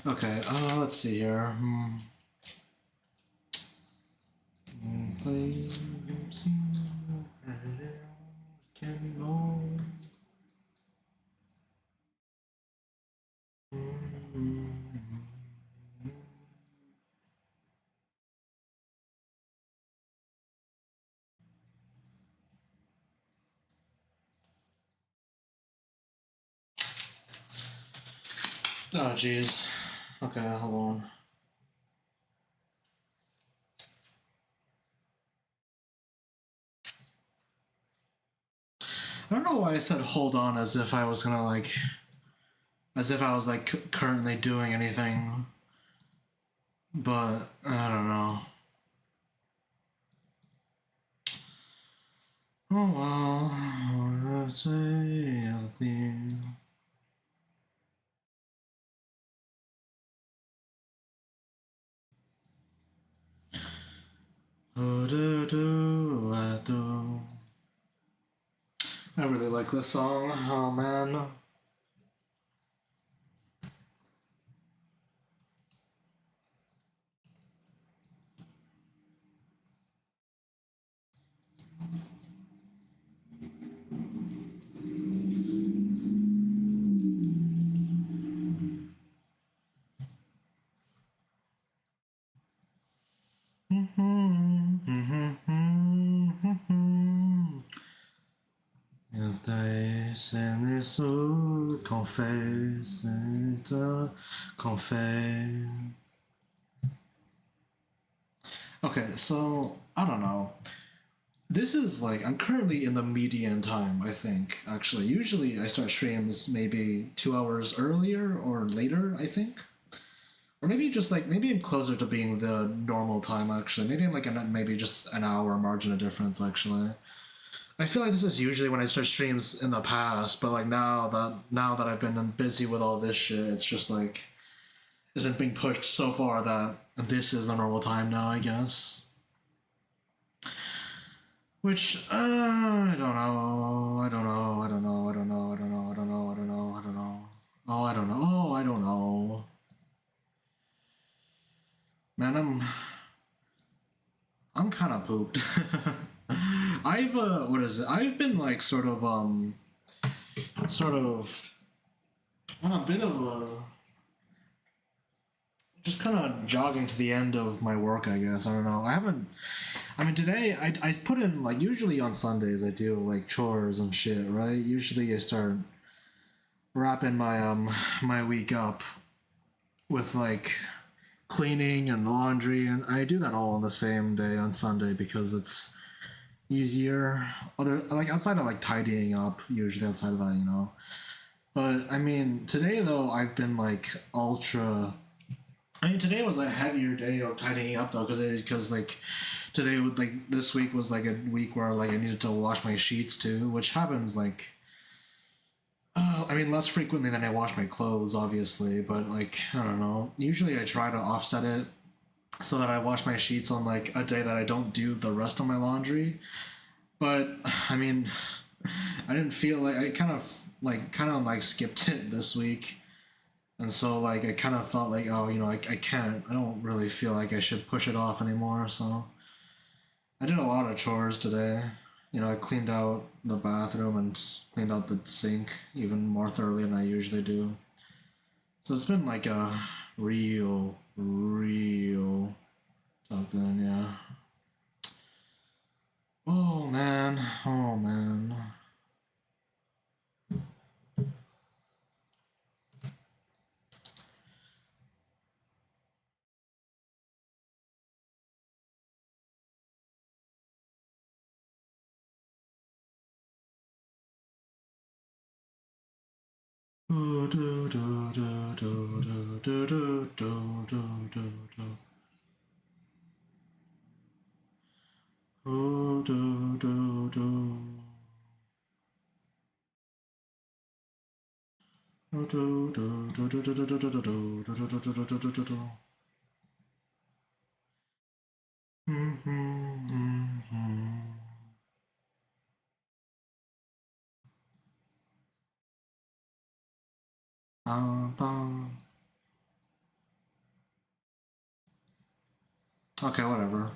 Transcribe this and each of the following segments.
Okay, let's see here. Oh, jeez. Okay, hold on. I don't know why I said hold on as if I was gonna like, as if I was like currently doing anything, but I don't know. Oh well, let's say anything. I really like this song. Oh man. Okay, so I don't know. This is like I'm currently in the median time, I think, actually. Usually I start streams maybe 2 hours earlier or later, I think. Or maybe just like maybe I'm closer to being the normal time actually. Maybe I'm like maybe just an hour margin of difference actually. I feel like this is usually when I start streams in the past, but like now that I've been busy with all this shit, it's just like it's been being pushed so far that this is the normal time now, I guess. Which I don't know. I don't know. I don't know. I don't know. I don't know. I don't know. I don't know. I don't know. Oh, I don't know. Oh, I don't know. Man, I'm kind of pooped. I've what is it? I've been like sort of on a bit of a just kind of jogging to the end of my work, I guess. I don't know. I haven't. I mean, today I put in like usually on Sundays I do like chores and shit, right? Usually I start wrapping my week up with like cleaning and laundry, and I do that all on the same day on Sunday because it's easier. Other like outside of like tidying up, usually outside of that, you know. But I mean, today though I've been like ultra. I mean, today was a heavier day of tidying up though, because like today would like this week was like a week where like I needed to wash my sheets too, which happens like I mean, less frequently than I wash my clothes, obviously, but like, I don't know. Usually I try to offset it so that I wash my sheets on like a day that I don't do the rest of my laundry. But I mean, I didn't feel like I kind of like skipped it this week. And so like I kind of felt like oh I can't I don't really feel like I should push it off anymore. So I did a lot of chores today. I cleaned out the bathroom and cleaned out the sink even more thoroughly than I usually do. So it's been like a real tough thing, yeah. Oh man, oh man. Do, do, do, do, do, do, do, do, do, do, do. Do, do, do, do. Do, do, do, do, do, do, do, do, do, do, do, do, do, do, do, do, do, do. Bum, bum. Okay, whatever.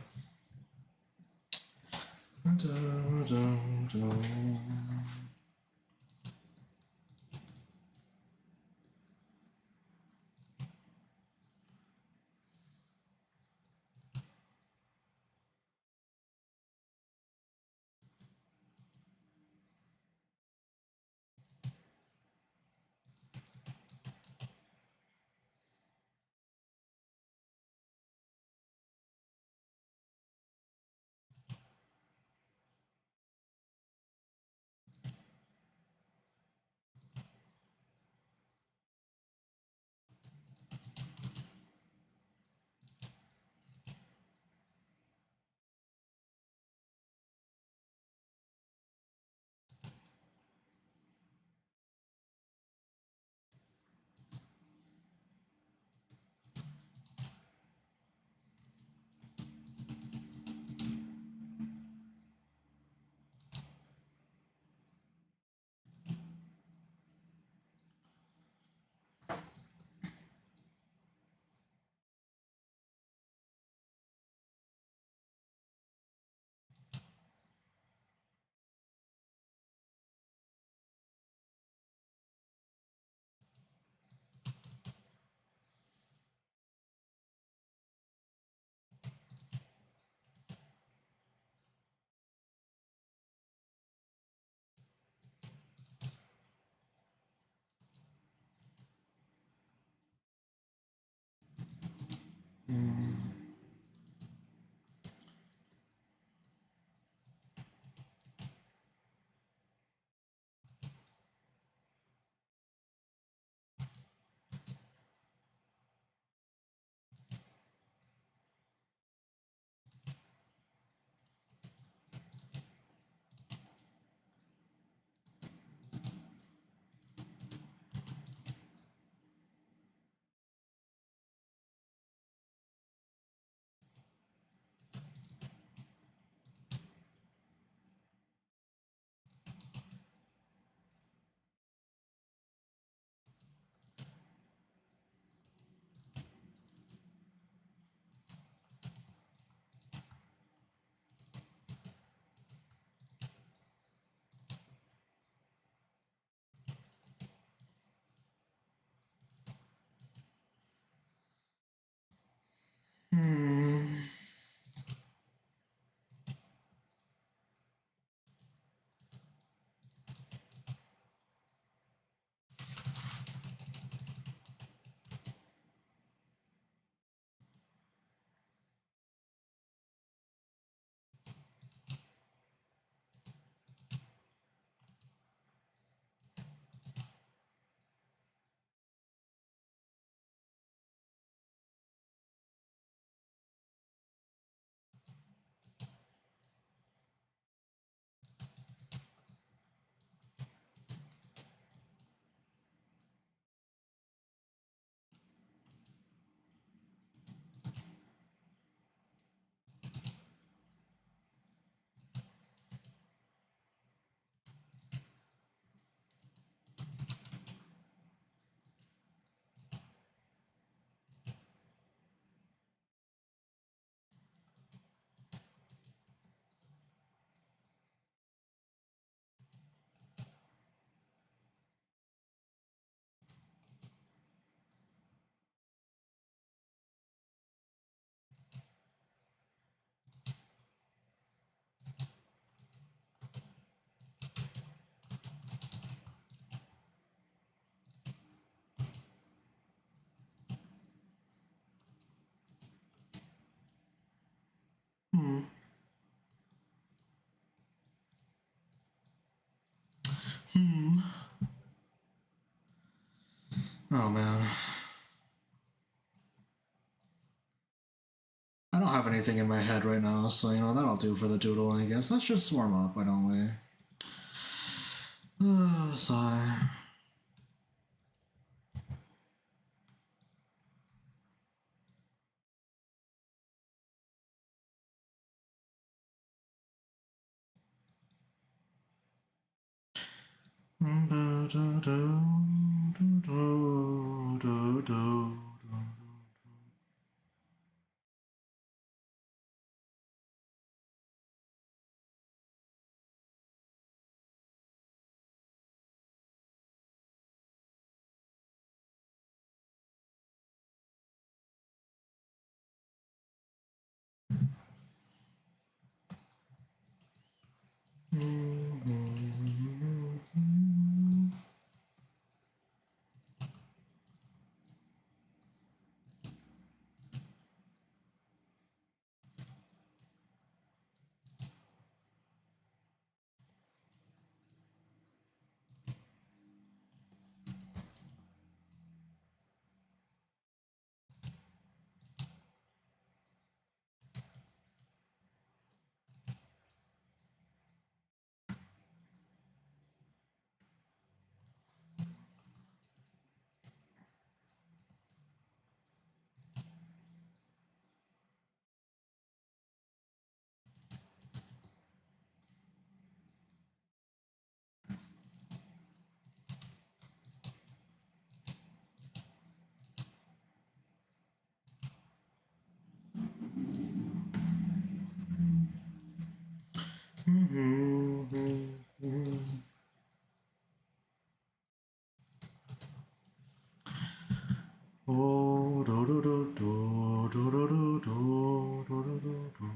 Hmm. Hmm. Oh man. I don't have any anything in my head right now, so you know that'll do for the doodle. I guess let's just warm up. Why don't we? Sigh. Oh, do do do do do do do do do do do.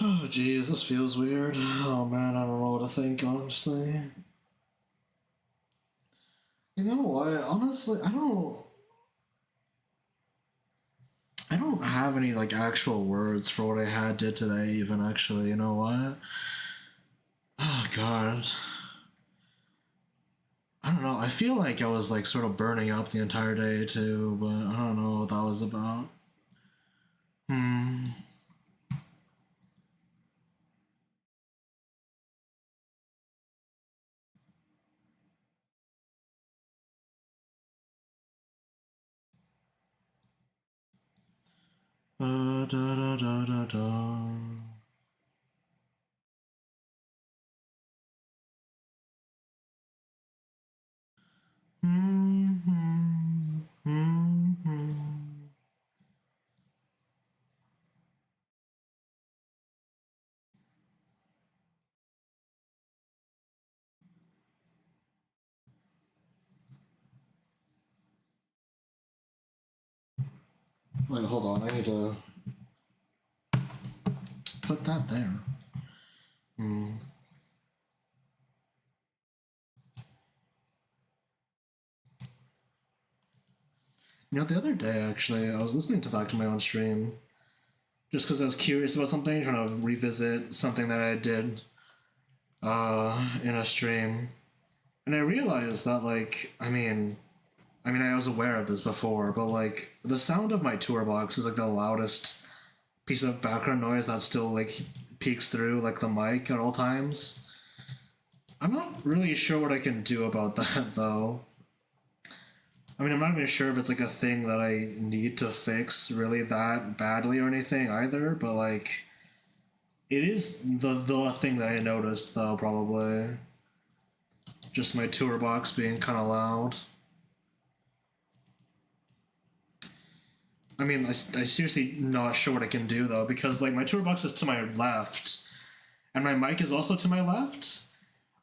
Oh, jeez, this feels weird. Oh man, I don't know what to think, honestly. You know what? Honestly, I don't have any like actual words for what I had did today. Even actually, you know what? Oh god, I don't know. I feel like I was like sort of burning up the entire day too, but I don't know what that was about. Hmm. Da, da, da, da, da, da. Hmm. Hmm. Hmm. Hmm. Wait, hold on. I need to put that there. Hmm. You know, the other day actually, I was listening to back to my own stream just because I was curious about something, trying to revisit something that I did in a stream, and I realized that I was aware of this before, but like the sound of my tour box is like the loudest piece of background noise that still like peeks through like the mic at all times. I'm not really sure what I can do about that though. I'm not even sure if it's like a thing that I need to fix really that badly or anything either, but like it is the thing that I noticed though probably. Just my tour box being kind of loud. I seriously not sure what I can do though because like my tour box is to my left and my mic is also to my left.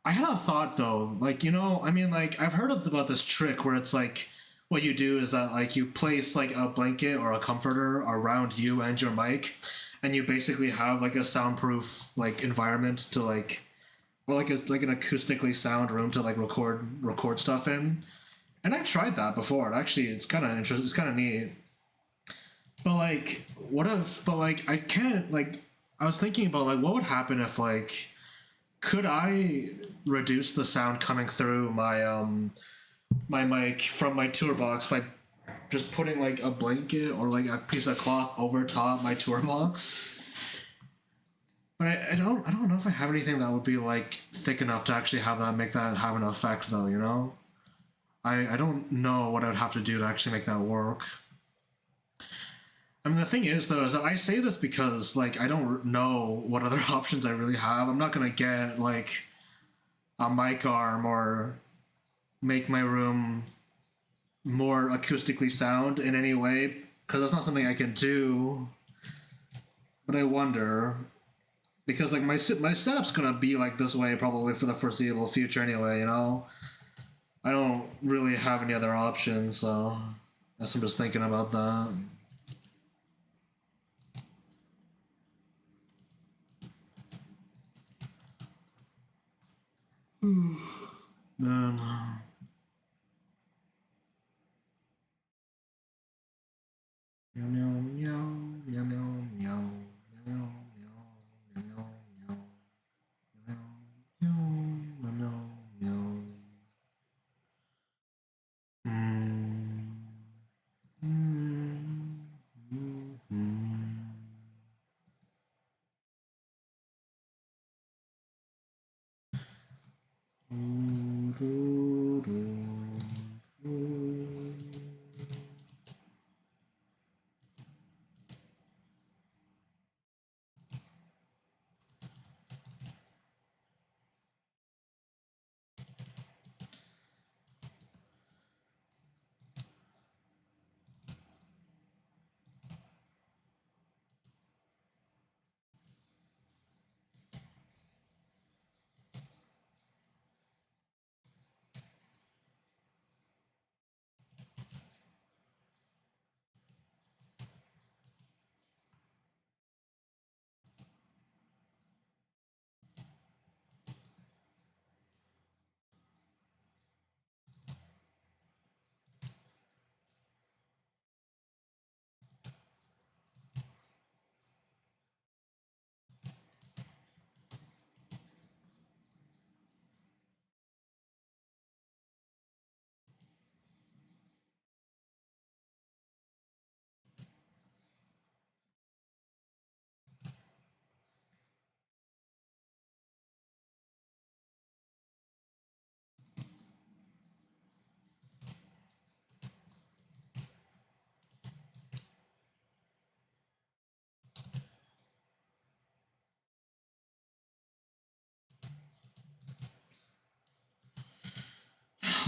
I had a thought though, like like I've heard about this trick where it's like what you do is that like you place like a blanket or a comforter around you and your mic, and you basically have like a soundproof like environment to like or like an acoustically sound room to like record stuff in. And I tried that before. And actually, it's kind of interesting. It's kind of neat. But like, what if? But like, I can't like. I was thinking about like what would happen if like could I reduce the sound coming through my mic from my tour box by just putting like a blanket or like a piece of cloth over top my tour box? But I don't know if I have anything that would be like thick enough to actually have that make that have an effect though, you know? I don't know what I'd have to do to actually make that work. The thing is though is that I say this because like I don't know what other options I really have. I'm not gonna get like a mic arm or make my room more acoustically sound in any way because that's not something I can do. But I wonder because like my setup's gonna be like this way probably for the foreseeable future anyway. I don't really have any other options, so I guess I'm just thinking about that. Then meow meow meow meow meow meow meow meow meow meow meow meow meow. Mm. Mm. Mm.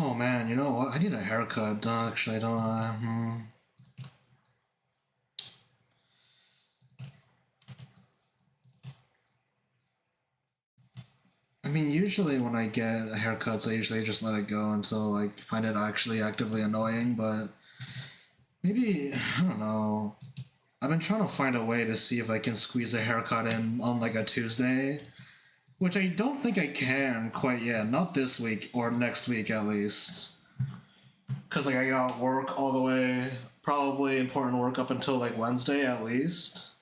Oh man, you know what? I need a haircut. Actually, I don't. I mean, usually when I get haircuts, I usually just let it go until like find it actually actively annoying. But maybe I don't know. I've been trying to find a way to see if I can squeeze a haircut in on like a Tuesday, which I don't think I can quite yet. Not this week or next week at least. Cause like I got work all the way, probably important work up until like Wednesday at least.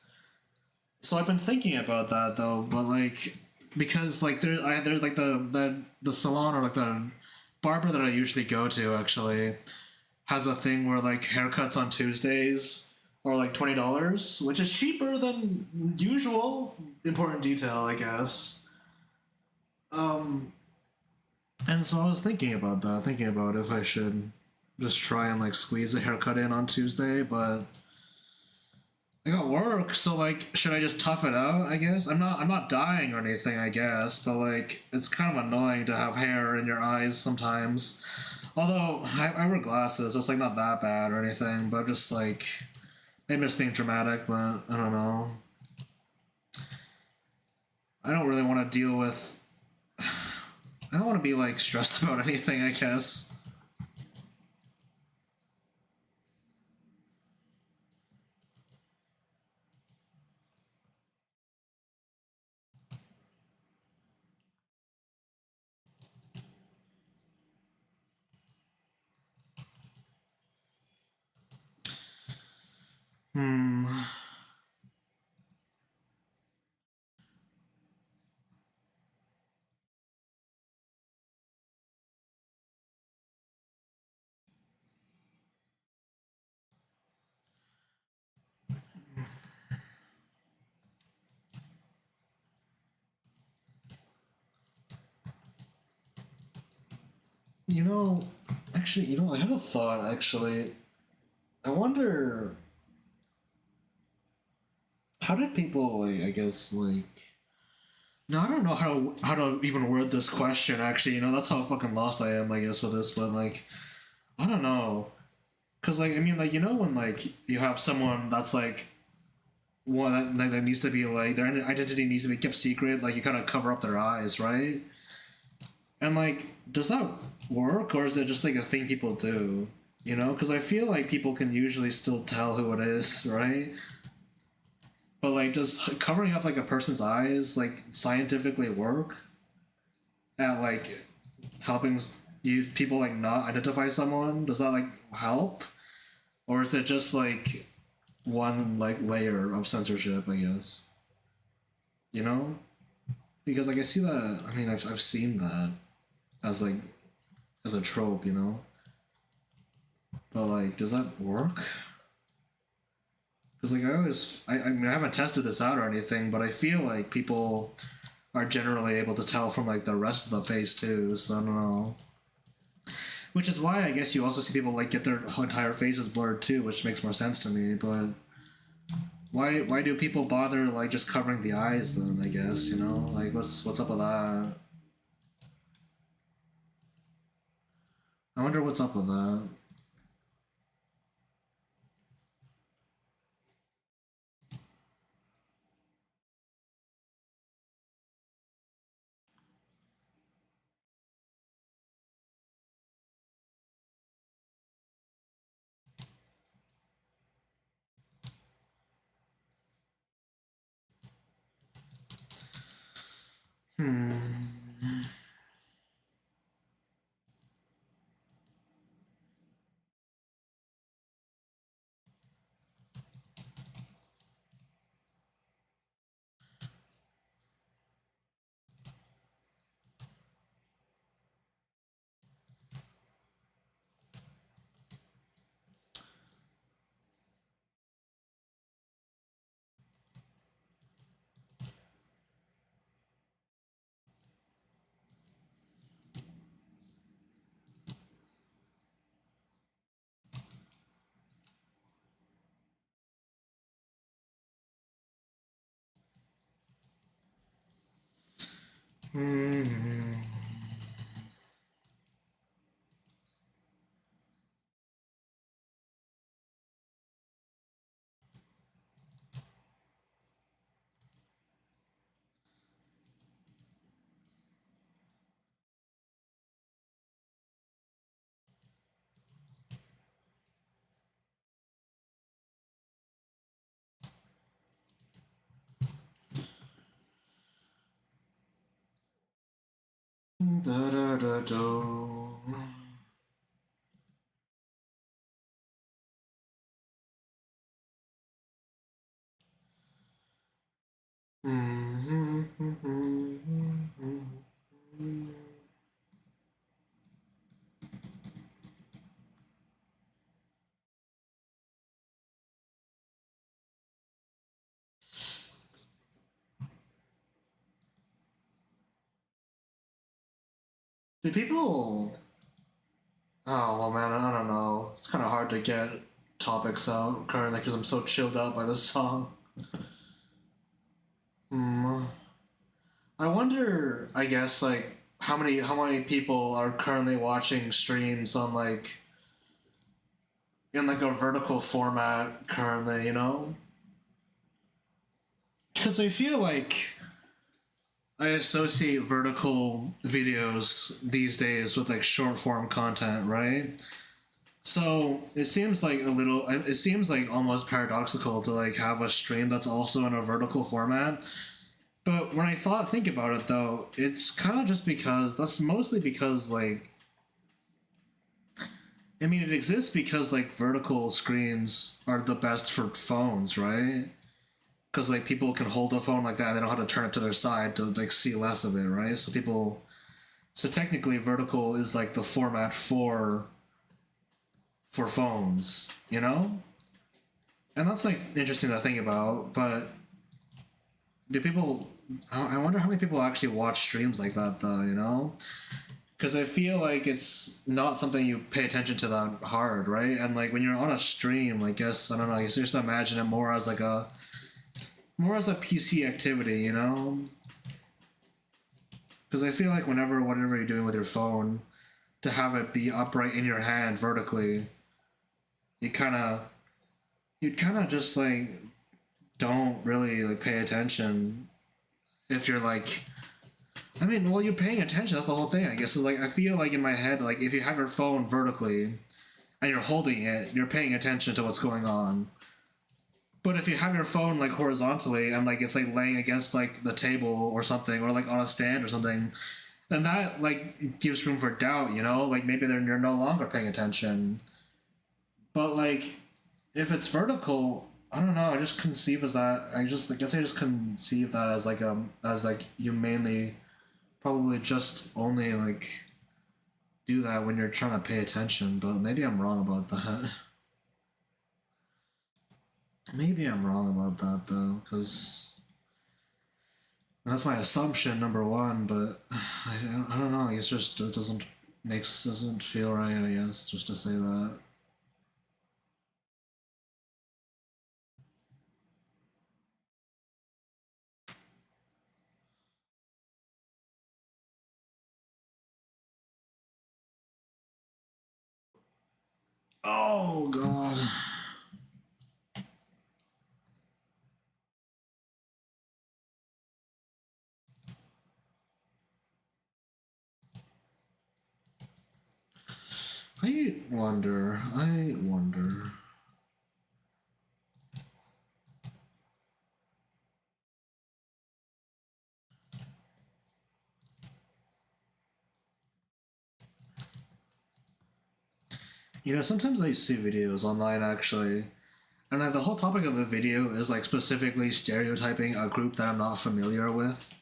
So I've been thinking about that though, but like because like there's like the salon or like the barber that I usually go to actually has a thing where like haircuts on Tuesdays are like $20, which is cheaper than usual. Important detail, I guess. Um, and so I was thinking about that, thinking about if I should just try and like squeeze a haircut in on Tuesday, but I got work, so like, should I just tough it out? I guess I'm not dying or anything. I guess, but like, it's kind of annoying to have hair in your eyes sometimes. Although I wear glasses, so it's like not that bad or anything. But just like maybe just being dramatic, but I don't know. I don't really want to deal with. I don't want to be like stressed about anything. I guess. Hmm. You know, actually, I had a thought. Actually, I wonder how did people like. I guess like no, I don't know how to even word this question. Actually, that's how fucking lost I am. I guess with this, but like, I don't know, cause like I mean, like when like you have someone that's like one that needs to be like their identity needs to be kept secret. Like you kind of cover up their eyes, right? And like, does that work, or is it just like a thing people do? Because I feel like people can usually still tell who it is, right? But like, does covering up like a person's eyes like scientifically work at like helping you people like not identify someone? Does that like help, or is it just like one like layer of censorship? I guess you know because like I see that. I mean, I've seen that as like as a trope, but like, does that work? Because like I mean, I haven't tested this out or anything, but I feel like people are generally able to tell from like the rest of the face too. So I don't know. Which is why I guess you also see people like get their entire faces blurred too, which makes more sense to me. But why do people bother like just covering the eyes then? I guess like what's up with that? I wonder what's up with that. Hmm. Hmm. Da, da, da, do. Do people? Oh well, man, I don't know. It's kind of hard to get topics out currently because I'm so chilled out by this song. Hmm. I wonder. I guess like how many people are currently watching streams on like in like a vertical format currently. Because I feel like I associate vertical videos these days with like short form content, right? So it seems like it seems like almost paradoxical to like have a stream that's also in a vertical format. But when think about it though, it's kind of just because that's mostly because like, I mean, it exists because like vertical screens are the best for phones, right? Because like people can hold a phone like that, they don't have to turn it to their side to like see less of it, right? So technically, vertical is like the format for phones, and that's like interesting to think about. But do people? I wonder how many people actually watch streams like that, though. Because I feel like it's not something you pay attention to that hard, right? And like when you're on a stream, I guess I don't know. I guess you just imagine it more as a PC activity, Because I feel like whatever you're doing with your phone, to have it be upright in your hand vertically, you kind of you'd kind of just like don't really like pay attention if you're like. I mean, well, you're paying attention. That's the whole thing, I guess. Is like I feel like in my head, like if you have your phone vertically and you're holding it, you're paying attention to what's going on. But if you have your phone like horizontally and like it's like laying against like the table or something, or like on a stand or something, then that like gives room for doubt. Like maybe you're no longer paying attention. But like if it's vertical, I don't know. I just conceive as that. I guess I just conceive that as like you mainly probably just only like do that when you're trying to pay attention. But maybe I'm wrong about that. Maybe I'm wrong about that though, because that's my assumption, number one. But I don't know. I guess just it doesn't feel right. I guess just to say that. Oh God. I wonder. I wonder. Sometimes I see videos online actually, and like the whole topic of the video is like specifically stereotyping a group that I'm not familiar with.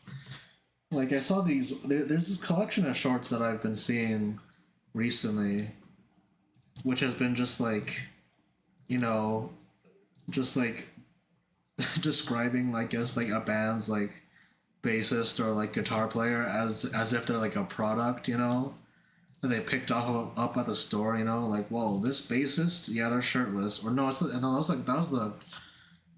Like I saw there's this collection of shorts that I've been seeing recently, which has been just like, you know, just like describing, like, guess like a band's like bassist or like guitar player as if they're like a product, that they picked up at the store, like, whoa, this bassist, yeah, they're shirtless, or no, no, that was the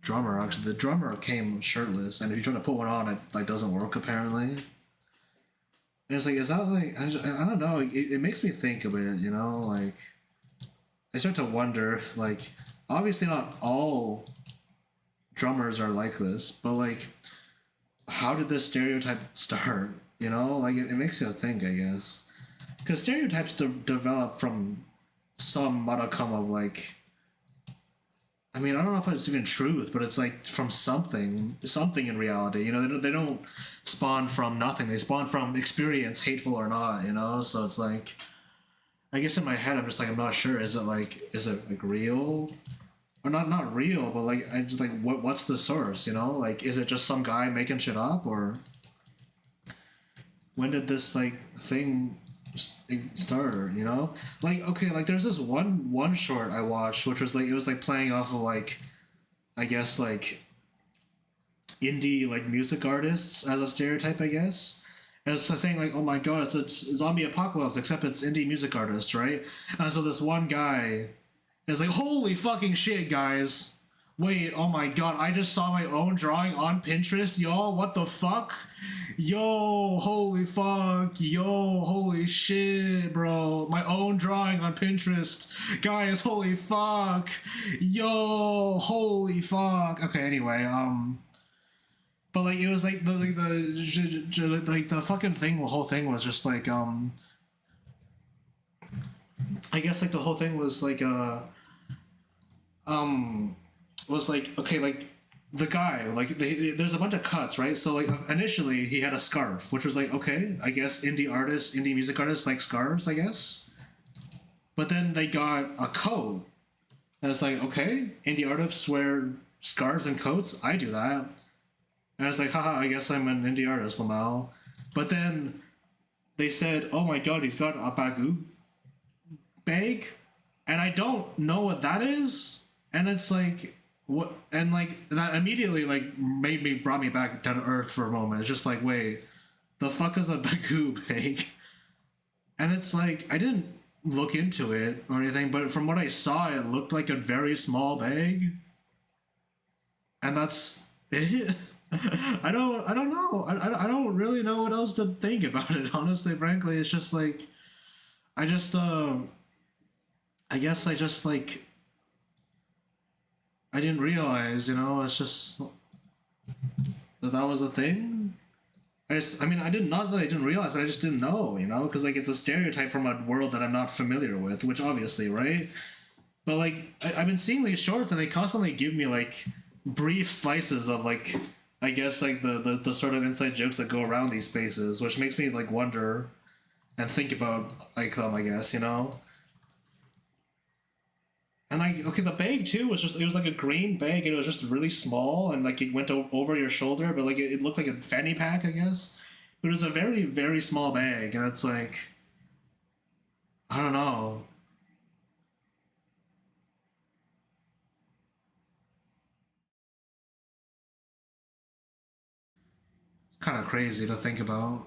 drummer. Actually, the drummer came shirtless, and if you try to put one on, it like doesn't work apparently. And it's like, is that like I don't know. It makes me think a bit, like I start to wonder, like, obviously not all drummers are like this, but like, how did this stereotype start? Like it makes you think, I guess, because stereotypes develop from some modicum of like I mean, I don't know if it's even truth, but it's like from something in reality. You know, they don't spawn from nothing. They spawn from experience, hateful or not. You know, so it's like, I guess in my head, I'm just like, I'm not sure. Is it like real or not real? But like, I just like, what's the source? You know, like, is it just some guy making shit up, or when did this like thing start? You know, like, okay, like there's this one short I watched, which was like, it was like playing off of like, I guess like indie like music artists as a stereotype, I guess. And it's saying like, oh my god, it's a zombie apocalypse, except it's indie music artists, right? And so this one guy is like, holy fucking shit, guys! Wait, oh my god, I just saw my own drawing on Pinterest, y'all. What the fuck? Yo, holy fuck. Yo, holy shit, bro. My own drawing on Pinterest. Guys, holy fuck. Yo, holy fuck. Okay, anyway, but like it was like the fucking thing, the whole thing was just like I guess like the whole thing was like um was like, okay, like the guy like there's a bunch of cuts, right? So like initially he had a scarf, which was like, okay, I guess indie music artists like scarves, I guess. But then they got a coat, and it's like, okay, indie artists wear scarves and coats, I do that. And I was like, haha, I guess I'm an indie artist, Lamau. But then they said, oh my god, he's got a bagoo bag, and I don't know what that is. And it's like, what? And like that immediately like brought me back down to earth for a moment. It's just like, wait, the fuck is a bagoo bag? And it's like, I didn't look into it or anything, but from what I saw, it looked like a very small bag, and that's it. I don't know. I don't really know what else to think about it. Honestly, frankly, it's just like, I just I guess I just like, I didn't realize, you know, it's just that was a thing. I mean, I didn't, not that I didn't realize, but I just didn't know, you know, because like it's a stereotype from a world that I'm not familiar with, which obviously, right? But like I've been seeing these shorts, and they constantly give me like brief slices of like, I guess like the sort of inside jokes that go around these spaces, which makes me like wonder and think about like them, I guess, you know. And like, okay, the bag too was just, it was like a green bag, and it was just really small, and like it went over your shoulder, but like it looked like a fanny pack, I guess. But it was a very small bag, and it's like, I don't know, kind of crazy to think about.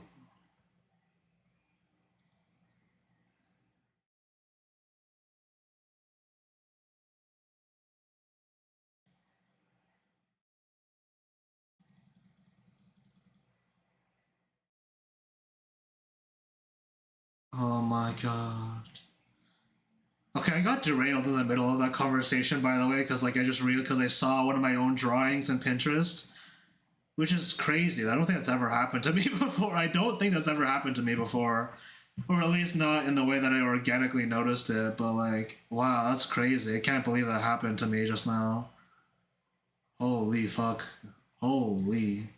Oh my god. Okay, I got derailed in the middle of that conversation, by the way, because like I just realized, because I saw one of my own drawings in Pinterest, which is crazy. I don't think that's ever happened to me before. I don't think that's ever happened to me before, or at least not in the way that I organically noticed it. But like, wow, that's crazy. I can't believe that happened to me just now. Holy fuck. Holy.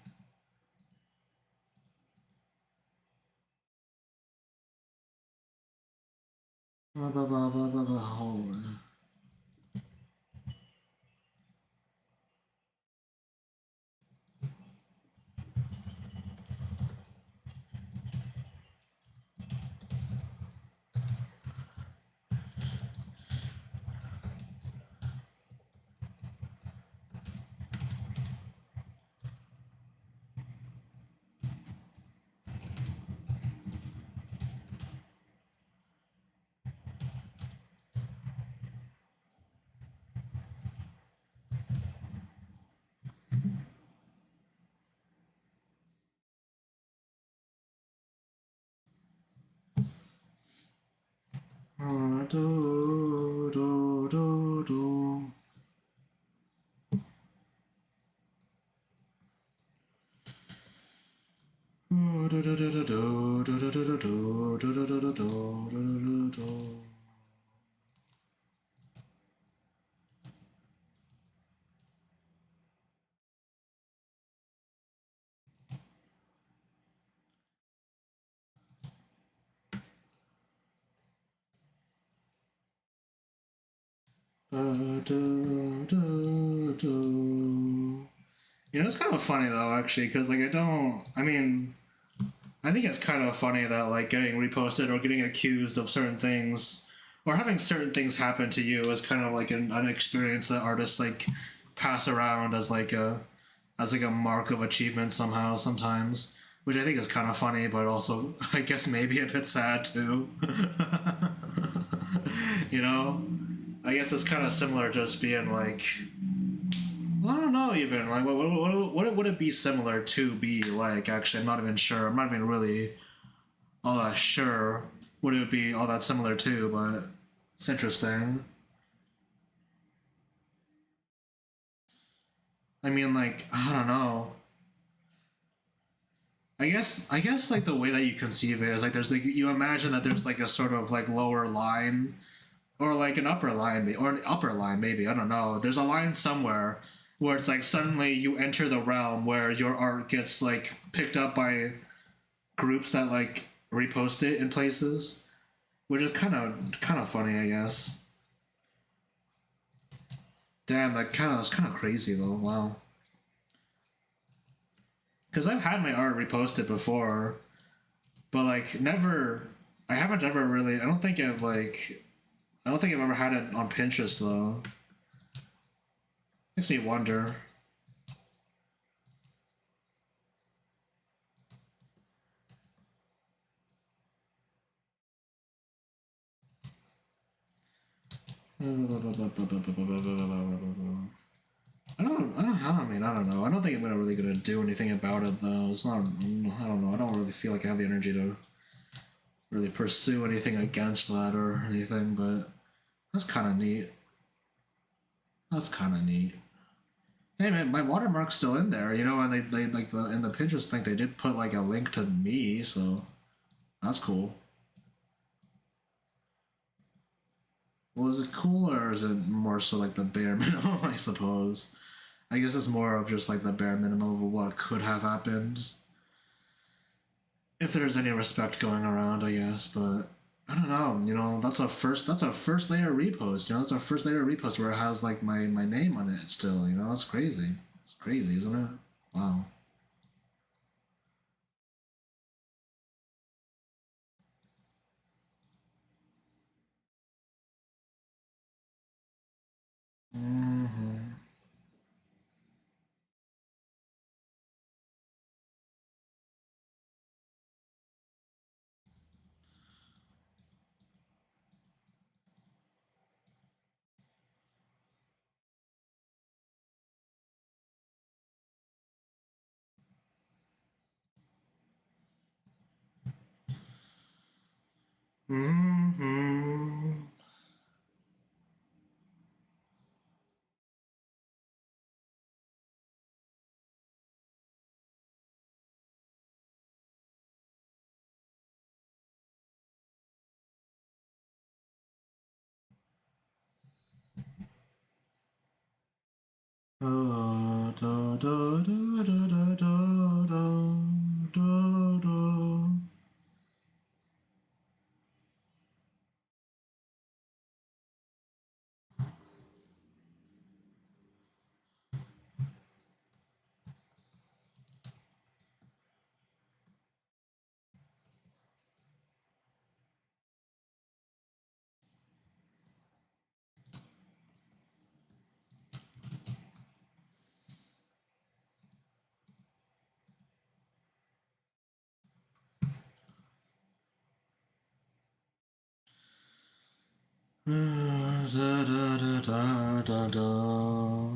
Holy. Do, do, do, do. You know, it's kind of funny though, actually, because like I don't. I mean, I think it's kind of funny that like getting reposted or getting accused of certain things or having certain things happen to you is kind of like an experience that artists like pass around as like a mark of achievement somehow sometimes, which I think is kind of funny, but also I guess maybe a bit sad too. You know, I guess it's kind of similar just being like, well, I don't know even like what would it be similar to be like? Actually, I'm not even sure. I'm not even really all that sure what it would be all that similar to, but it's interesting. I mean, like I don't know. I guess like the way that you conceive it is like there's like you imagine that there's like a sort of like lower line or like an upper line or an upper line maybe I don't know. There's a line somewhere where it's like suddenly you enter the realm where your art gets like picked up by groups that like repost it in places, which is kind of funny, I guess. Damn, that's kind of crazy though. Wow, because I've had my art reposted before, but like never. I haven't ever really. I don't think I've like. I don't think I've ever had it on Pinterest though. Makes me wonder. I don't. I mean, I don't know. I don't think I'm really gonna do anything about it though. It's not. I don't know. I don't really feel like I have the energy to really pursue anything against that or anything. But that's kind of neat. That's kind of neat. Hey man, my watermark's still in there, you know, and they like the in the Pinterest thing they did put like a link to me, so that's cool. Well, is it cool or is it more so like the bare minimum? I suppose. I guess it's more of just like the bare minimum of what could have happened if there's any respect going around, I guess. But I don't know. You know, that's a first. That's a first layer repost. You know, that's a first layer repost where it has like my name on it still. You know, that's crazy. It's crazy, isn't it? Wow. Mm-hmm. Mm-hmm. Da, da, da, da, da, da, da, da, da. Da, da, da, da, da, da.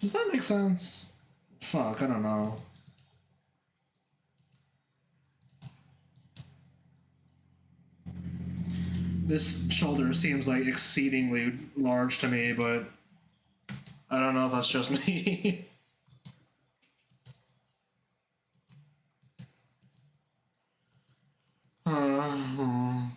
Does that make sense? Fuck, I don't know. This shoulder seems like exceedingly large to me, but I don't know if that's just me. Hmm.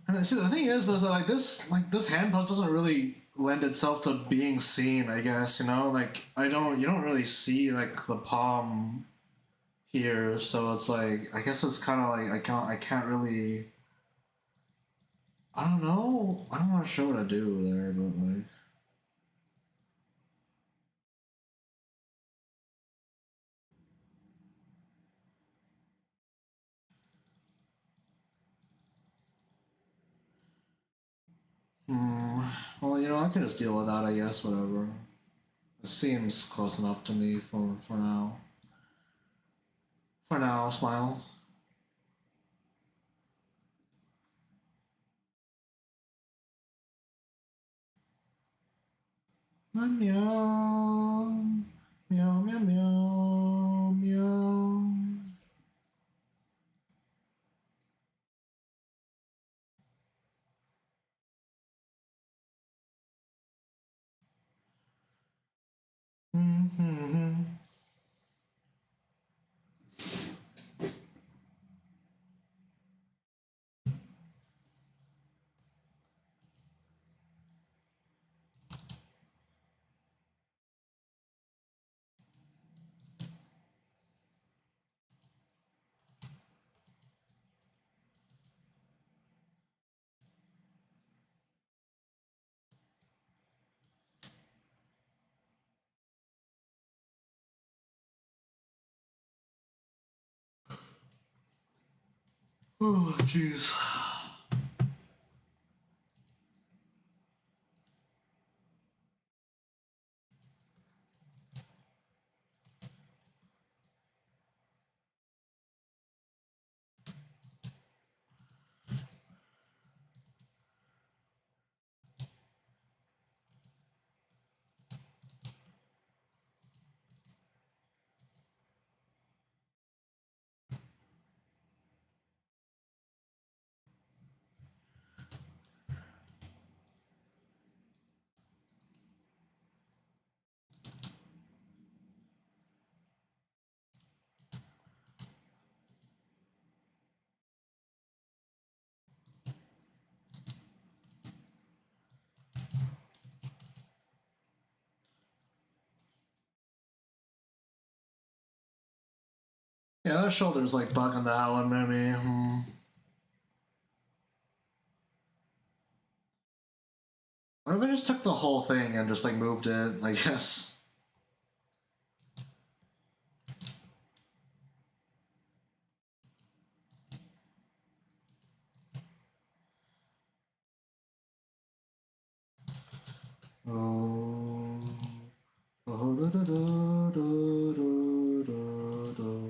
And see, the thing is, though, is that like this hand pose doesn't really lend itself to being seen. I guess you know, like you don't really see like the palm here, so it's like I guess it's kind of like I can't really. I don't know. I don't want to show what I do there, but like. Hmm. Well, you know, I can just deal with that, I guess. Whatever. It seems close enough to me for now. For now, smile. Meow, meow, meow, meow, meow. Mm-hmm. Oh, jeez. Yeah, that shoulder's like bugging the hell out of me. Hmm. What if I just took the whole thing and just like moved it? I guess. Oh. Oh, da, da, da, da, da, da, da.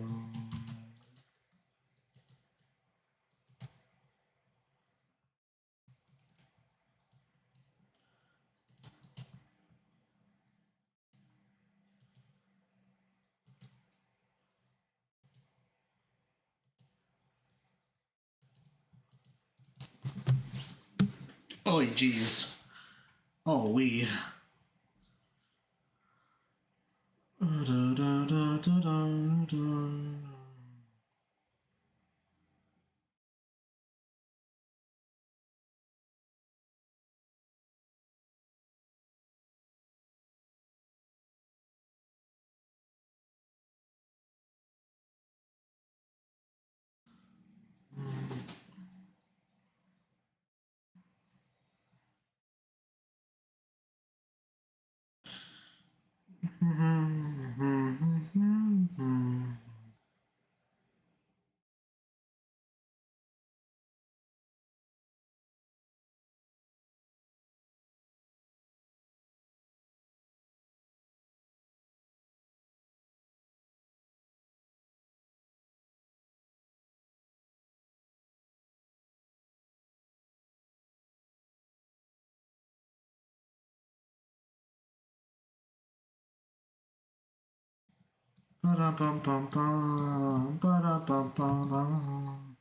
Oh, jeez. Oh, we. Da, da, da, da, da, da. Ba-da-bum-bum-bum, ba-da-bum-bum-bum.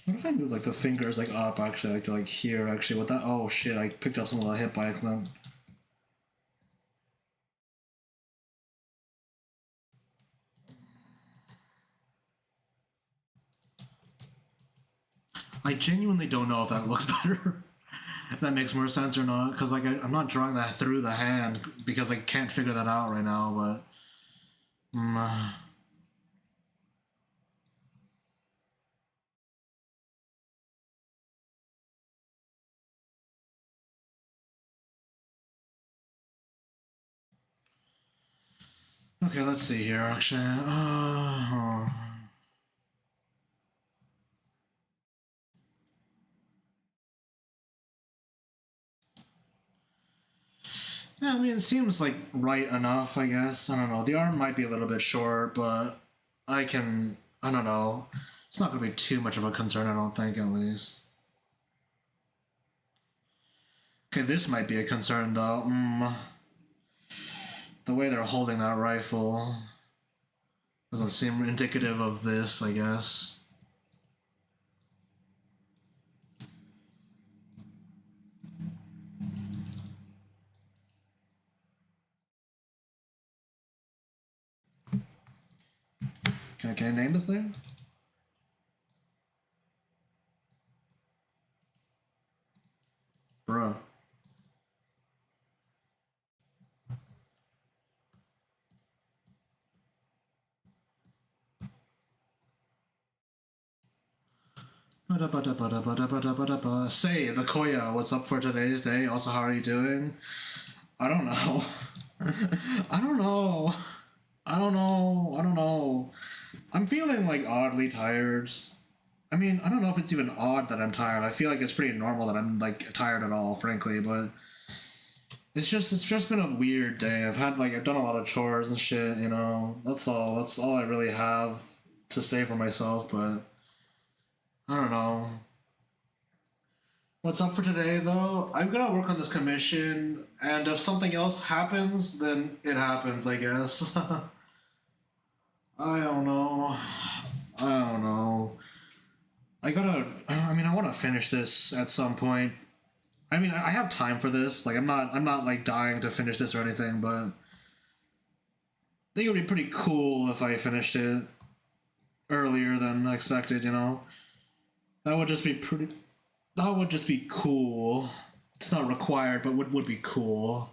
What if I move like the fingers like up actually, like to like here actually with that? Oh shit! I picked up some of the hit by accident. I genuinely don't know if that looks better. If that makes more sense or not, because like I'm not drawing that through the hand because I can't figure that out right now. But okay, let's see here. Actually, yeah, I mean, it seems like right enough. I guess I don't know. The arm might be a little bit short, but I can. I don't know. It's not going to be too much of a concern. I don't think, at least. Okay, this might be a concern though. The way they're holding that rifle doesn't seem indicative of this, I guess. Can I name this there? Bruh. Say, the Koya, what's up for today's day? Also, how are you doing? I don't know. I don't know. I don't know. I don't know. I'm feeling like oddly tired. I mean, I don't know if it's even odd that I'm tired. I feel like it's pretty normal that I'm like tired at all, frankly, but it's just been a weird day. I've done a lot of chores and shit, you know. That's all I really have to say for myself, but I don't know. What's up for today, though? I'm gonna work on this commission, and if something else happens, then it happens, I guess. I don't know. I don't know. I gotta. I mean, I want to finish this at some point. I mean, I have time for this. Like, I'm not like dying to finish this or anything, but I think it would be pretty cool if I finished it earlier than expected. You know, that would just be pretty. That would just be cool. It's not required, but would be cool.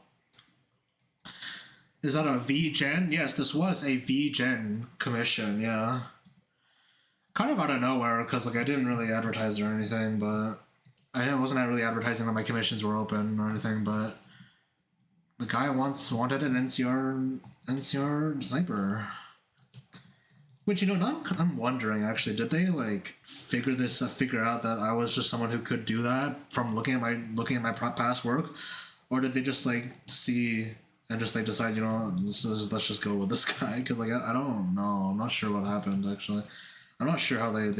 Is that a V-Gen? Yes, this was a V-Gen commission, yeah. Kind of out of nowhere, because like I didn't really advertise or anything, but I wasn't really advertising that my commissions were open or anything, but the guy once wanted an NCR sniper. Which, you know, now I'm wondering actually, did they like figure out that I was just someone who could do that from looking at my past work, or did they just like see and just like decide, you know, let's just go with this guy? Because like I don't know, I'm not sure what happened actually. I'm not sure how they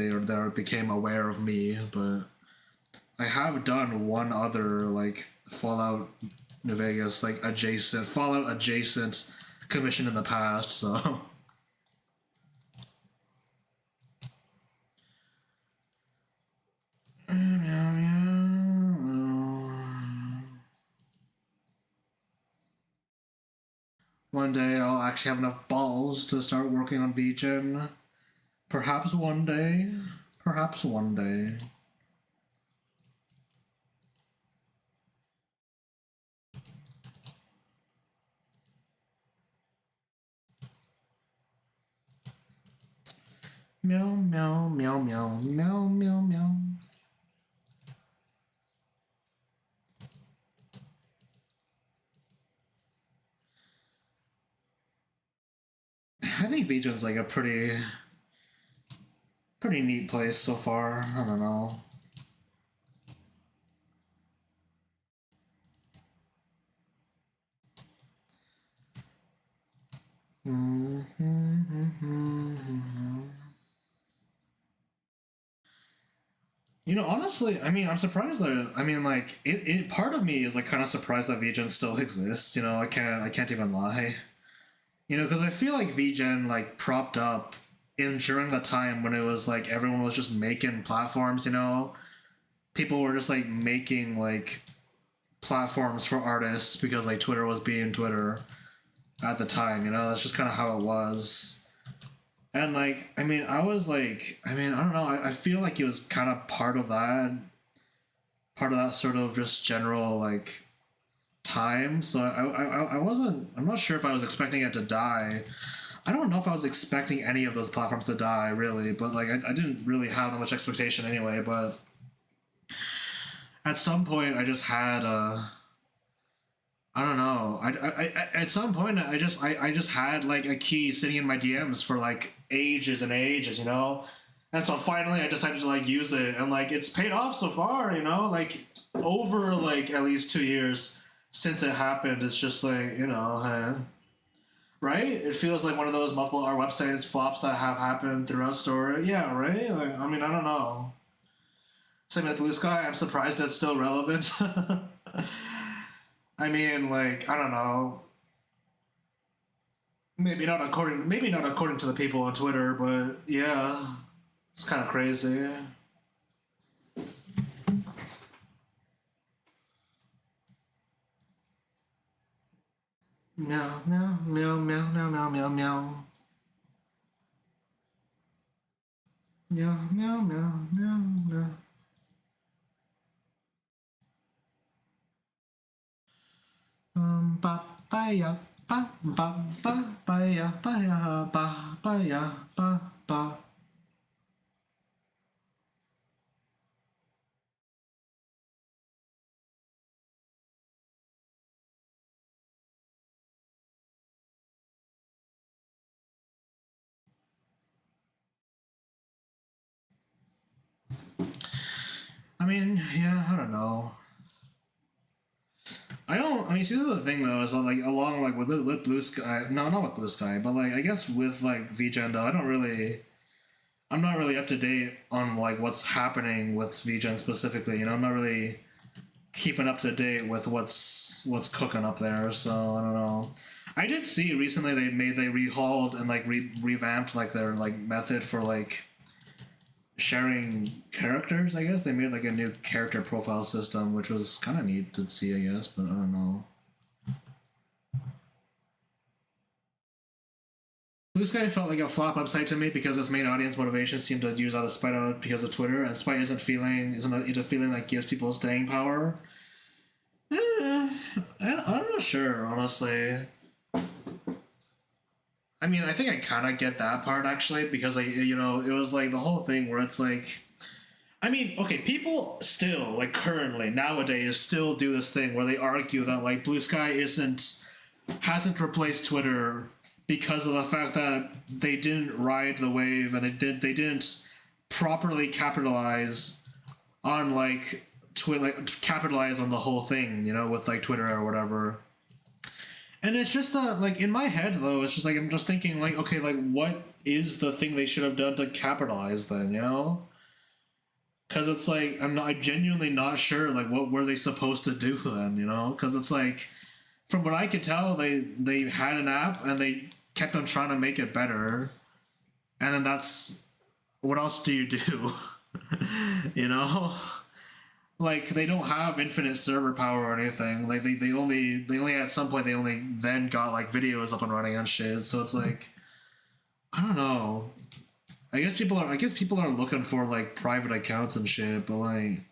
became aware of me, but I have done one other like Fallout New Vegas like adjacent Fallout adjacent commission in the past, so. One day I'll actually have enough balls to start working on VGen. Perhaps one day. Perhaps one day. Meow, meow, meow, meow, meow, meow, meow. I think VGen's like a pretty neat place so far. I don't know. Honestly, I mean, I'm surprised that I mean, like, part of me is like kind of surprised that VGen still exists. I can't even lie. Because I feel like VGen like propped up in during the time when it was like everyone was just making platforms. People were just like making like platforms for artists because like Twitter was being Twitter at the time. That's just kind of how it was. And like, I mean, I don't know. I feel like it was kind of part of that sort of just general like time. So I wasn't. I'm not sure if I was expecting it to die. I don't know if I was expecting any of those platforms to die really, but like I didn't really have that much expectation anyway. But at some point, I just had I don't know. At some point I just had like a key sitting in my DMs for like ages and ages. And so finally I decided to like use it, and like it's paid off so far. Like over like at least 2 years since it happened. It's just like right? It feels like one of those multiple R websites flops that have happened throughout story. Yeah, right. Like I mean I don't know. Same with Blue Sky. I'm surprised it's still relevant. I mean, like, I don't know. Maybe not according to the people on Twitter, but yeah, it's kind of crazy. Meow meow meow meow meow meow meow meow meow meow meow meow meow. Ba ba ya ba ba ba ba ya ba ya ba ba ya ba ba. I mean, yeah, I don't know. I don't. I mean, see, this is the thing though. Is like along like with Blue Sky. No, not with Blue Sky, but like I guess with like VGen though, I don't really. I'm not really up to date on like what's happening with VGen specifically. I'm not really keeping up to date with what's cooking up there. So I don't know. I did see recently they rehauled and like revamped like their like method for like sharing characters. I guess they made like a new character profile system, which was kind of neat to see. I guess, but I don't know. Blue Sky felt like a flop website to me because its main audience motivation seemed to use out of spite out because of Twitter, and spite isn't a feeling that gives people staying power. I'm not sure, honestly. I mean, I think I kind of get that part actually because like it was like the whole thing where it's like, I mean, okay, people still like currently nowadays still do this thing where they argue that like Blue Sky hasn't replaced Twitter because of the fact that they didn't ride the wave and they didn't properly capitalize on like capitalize on the whole thing, with like Twitter or whatever. And it's just that like in my head though, it's just like I'm just thinking like, okay, like what is the thing they should have done to capitalize then? Because it's like I'm genuinely not sure like what were they supposed to do then, because it's like from what I could tell, they had an app and they kept on trying to make it better, and then that's what else do you do? you know, like they don't have infinite server power or anything. Like they only at some point they only then got like videos up and running and shit. So it's like I don't know. I guess people are looking for like private accounts and shit, but like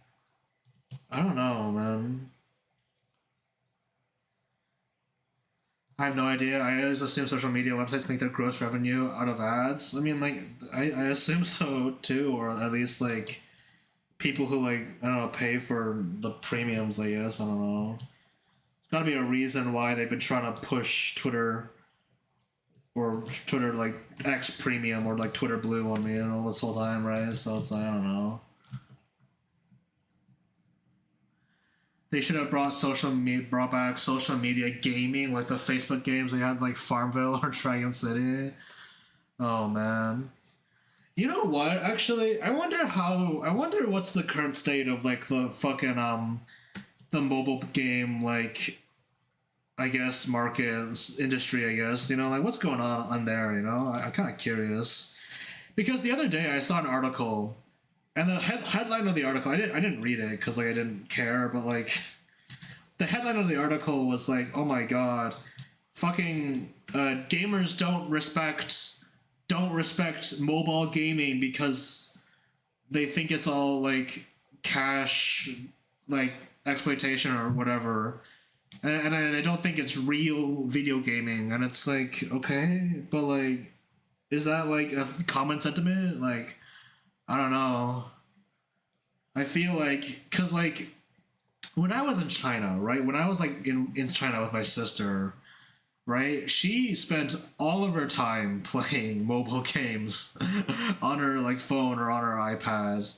I don't know, man. I have no idea. I always assume social media websites make their gross revenue out of ads. I mean, like, I assume so too, or at least like people who like I don't know pay for the premiums. I guess I don't know. There's got to be a reason why they've been trying to push Twitter or Twitter like X Premium or like Twitter Blue on me and all this whole time, right? So it's like I don't know. They should have brought back social media gaming, like the Facebook games we had, like Farmville or Dragon City. Oh man, You know what? Actually, I wonder what's the current state of like the fucking the mobile game like I guess market industry. I guess you know like what's going on there. You know, I'm kind of curious because the other day I saw an article and the headline of the article I didn't read it because like I didn't care, but like the headline of the article was like, oh my god, fucking gamers don't respect mobile gaming because they think it's all like cash like exploitation or whatever, and I don't think it's real video gaming, and it's like okay, but like is that like a common sentiment? Like I don't know. I feel like because like when I was in China, right, when I was like in China with my sister, right? She spent all of her time playing mobile games on her like phone or on her iPad.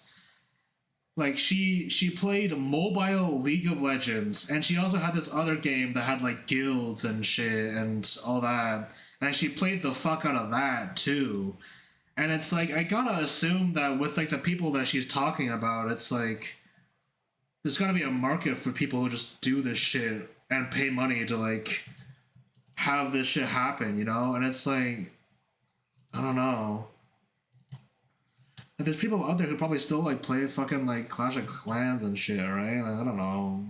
Like she played mobile League of Legends, and she also had this other game that had like guilds and shit and all that. And she played the fuck out of that too. And it's like I gotta assume that with like the people that she's talking about, it's like there's gotta be a market for people who just do this shit and pay money to like have this shit happen, you know? And it's like, I don't know. Like, there's people out there who probably still like play fucking like Clash of Clans and shit, right? Like, I don't know.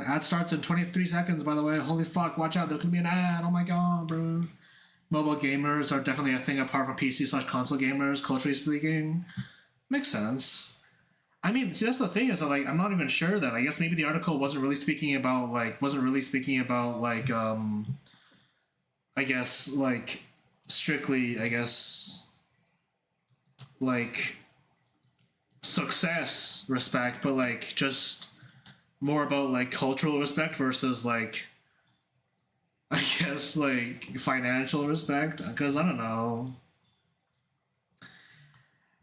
Ad starts in 23 seconds, by the way. Holy fuck, watch out, there's gonna be an ad. Oh my god, bro. Mobile gamers are definitely a thing apart from PC/console gamers, culturally speaking. Makes sense. I mean, see, that's the thing is that, like, I'm not even sure that. I guess maybe the article wasn't really speaking about like I guess like strictly I guess like success respect, but like just more about like cultural respect versus like I guess like financial respect because I don't know.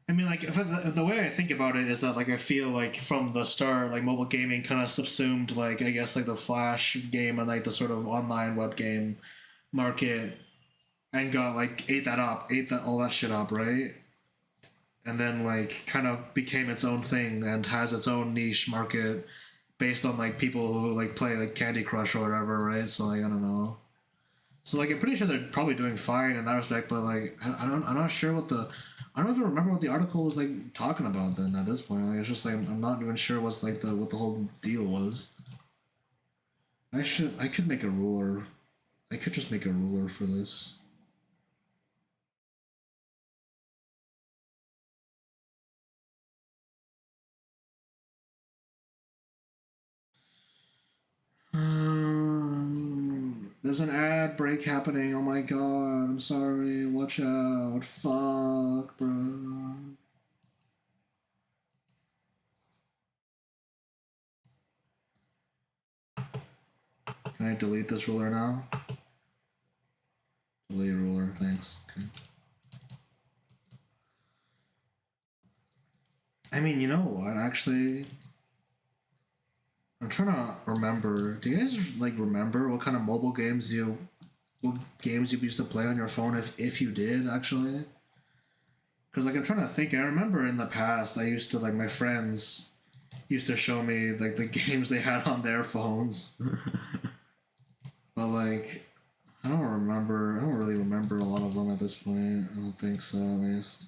I mean, like if the way I think about it is that like I feel like from the start, like mobile gaming kind of subsumed like I guess like the Flash game and like the sort of online web game market and got like ate that all that shit up, right? And then like kind of became its own thing and has its own niche market based on like people who like play like Candy Crush or whatever, right? So like I don't know. So like I'm pretty sure they're probably doing fine in that respect, but like I'm not sure what the I don't even remember what the article was like talking about then at this point. Like it's just like I'm not even sure what's like the what the whole deal was. I could make a ruler. I could just make a ruler for this. There's an ad break happening. Oh my god. I'm sorry. Watch out. Fuck, bro. Can I delete this ruler now? Delete ruler. Thanks. Okay. I mean, you know what? Actually, I'm trying to remember. Do you guys like remember what games you used to play on your phone if you did actually? Because like I'm trying to think. I remember in the past I used to like my friends used to show me like the games they had on their phones. But like I don't remember. I don't really remember a lot of them at this point. I don't think so, at least.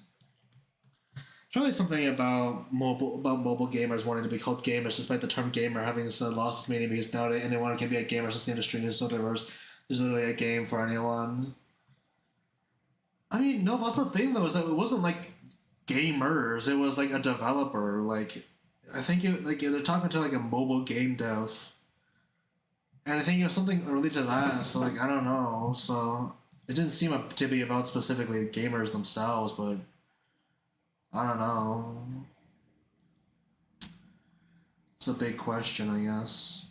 It's probably something about mobile gamers wanting to be called gamers, despite the term gamer having lost its meaning because nowadays anyone can be a gamer since the industry is so diverse. There's literally a game for anyone. I mean, no, that's the thing though, is that it wasn't like gamers. It was like a developer. Like I think it like they're talking to like a mobile game dev, and I think it was something early to that. So like I don't know. So it didn't seem to be about specifically gamers themselves, but I don't know. It's a big question, I guess.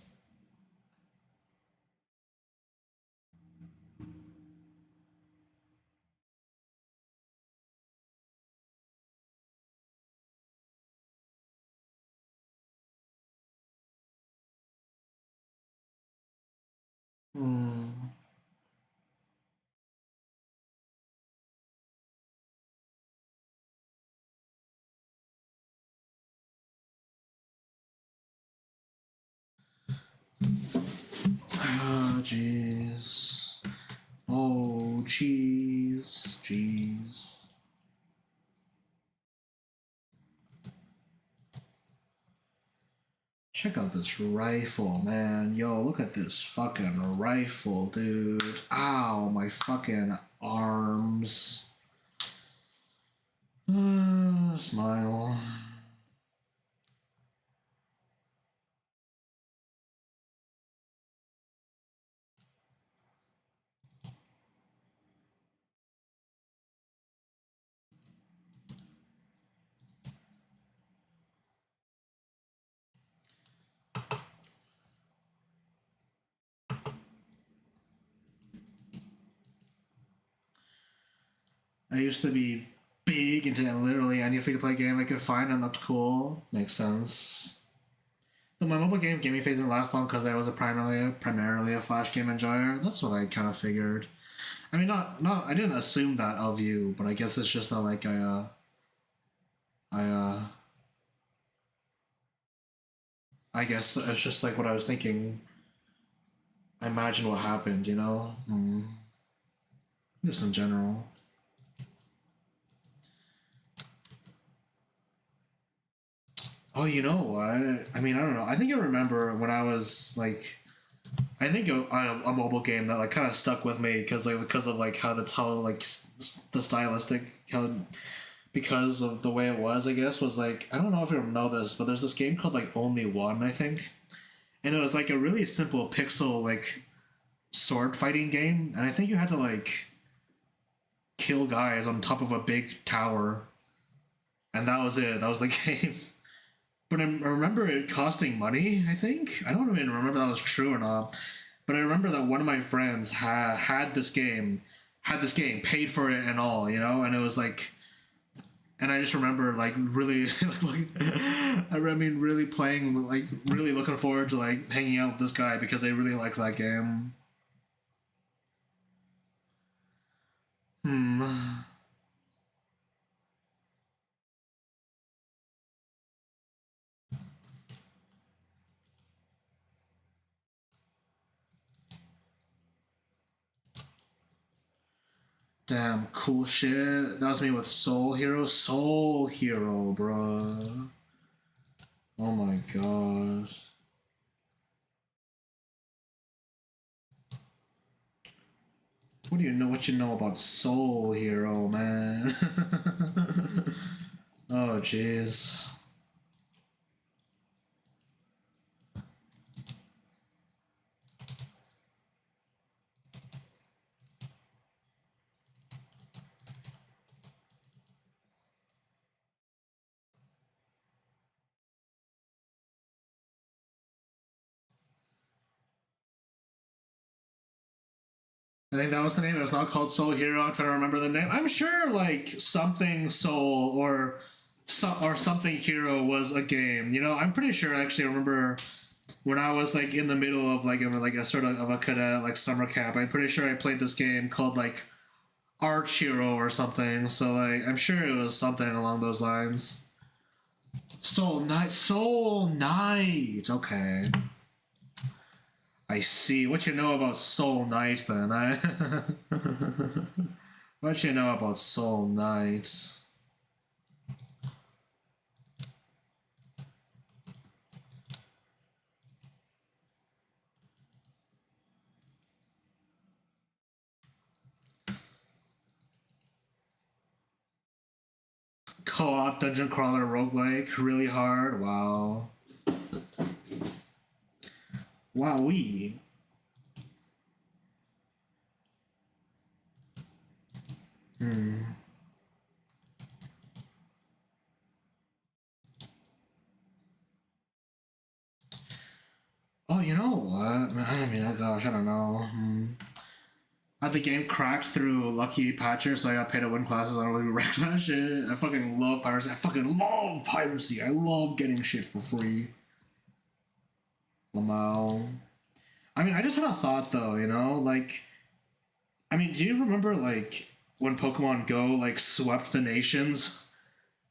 Hmm. jeez. Oh, jeez. Jeez. Check out this rifle, man. Yo, look at this fucking rifle, dude. Ow, my fucking arms. Smile. I used to be big into literally any free-to-play game I could find and looked cool. Makes sense. Though my mobile game gaming phase didn't last long because I was primarily a Flash game enjoyer. That's what I kind of figured. I mean, not I didn't assume that of you, but I guess it's just that like I I guess it's just like what I was thinking. I imagine what happened, you know. Just in general. Oh, you know what? I mean, I don't know. I think I remember when I was like, I think a mobile game that like kind of stuck with me because of like how the stylistic how because of the way it was. I guess was like I don't know if you know this, but there's this game called like Only One, I think, and it was like a really simple pixel like sword fighting game, and I think you had to like kill guys on top of a big tower, and that was it. That was the game. But I remember it costing money. I think I don't even remember that was true or not. But I remember that one of my friends had this game, paid for it and all, you know, and it was like, and I just remember like really, I mean, really playing, like really looking forward to like hanging out with this guy because I really liked that game. Hmm. Damn, cool shit. That was me with Soul Hero. Soul Hero, bruh. Oh my gosh. What do you know? What you know about Soul Hero, man? Oh, jeez. I think that was the name. It was not called Soul Hero. I'm trying to remember the name. I'm sure like something Soul or something Hero was a game. You know, I'm pretty sure. Actually, I remember when I was like in the middle of like a sort of a cadet like summer camp. I'm pretty sure I played this game called like Arch Hero or something. So like I'm sure it was something along those lines. Soul Knight. Soul Knight. Okay. I see. What you know about Soul Knight then? What you know about Soul Knight? Co-op dungeon crawler roguelike, really hard. Wow. Wowee. Hmm. Oh, you know what? I mean, oh gosh, I don't know. I had the game cracked through Lucky Patcher, so I got paid to win classes. I don't really wreck that shit. I fucking love piracy. I fucking love piracy. I love getting shit for free. Lamau. I mean, I just had a thought though, you know? Like, I mean, do you remember, like, when Pokemon Go, like, swept the nations?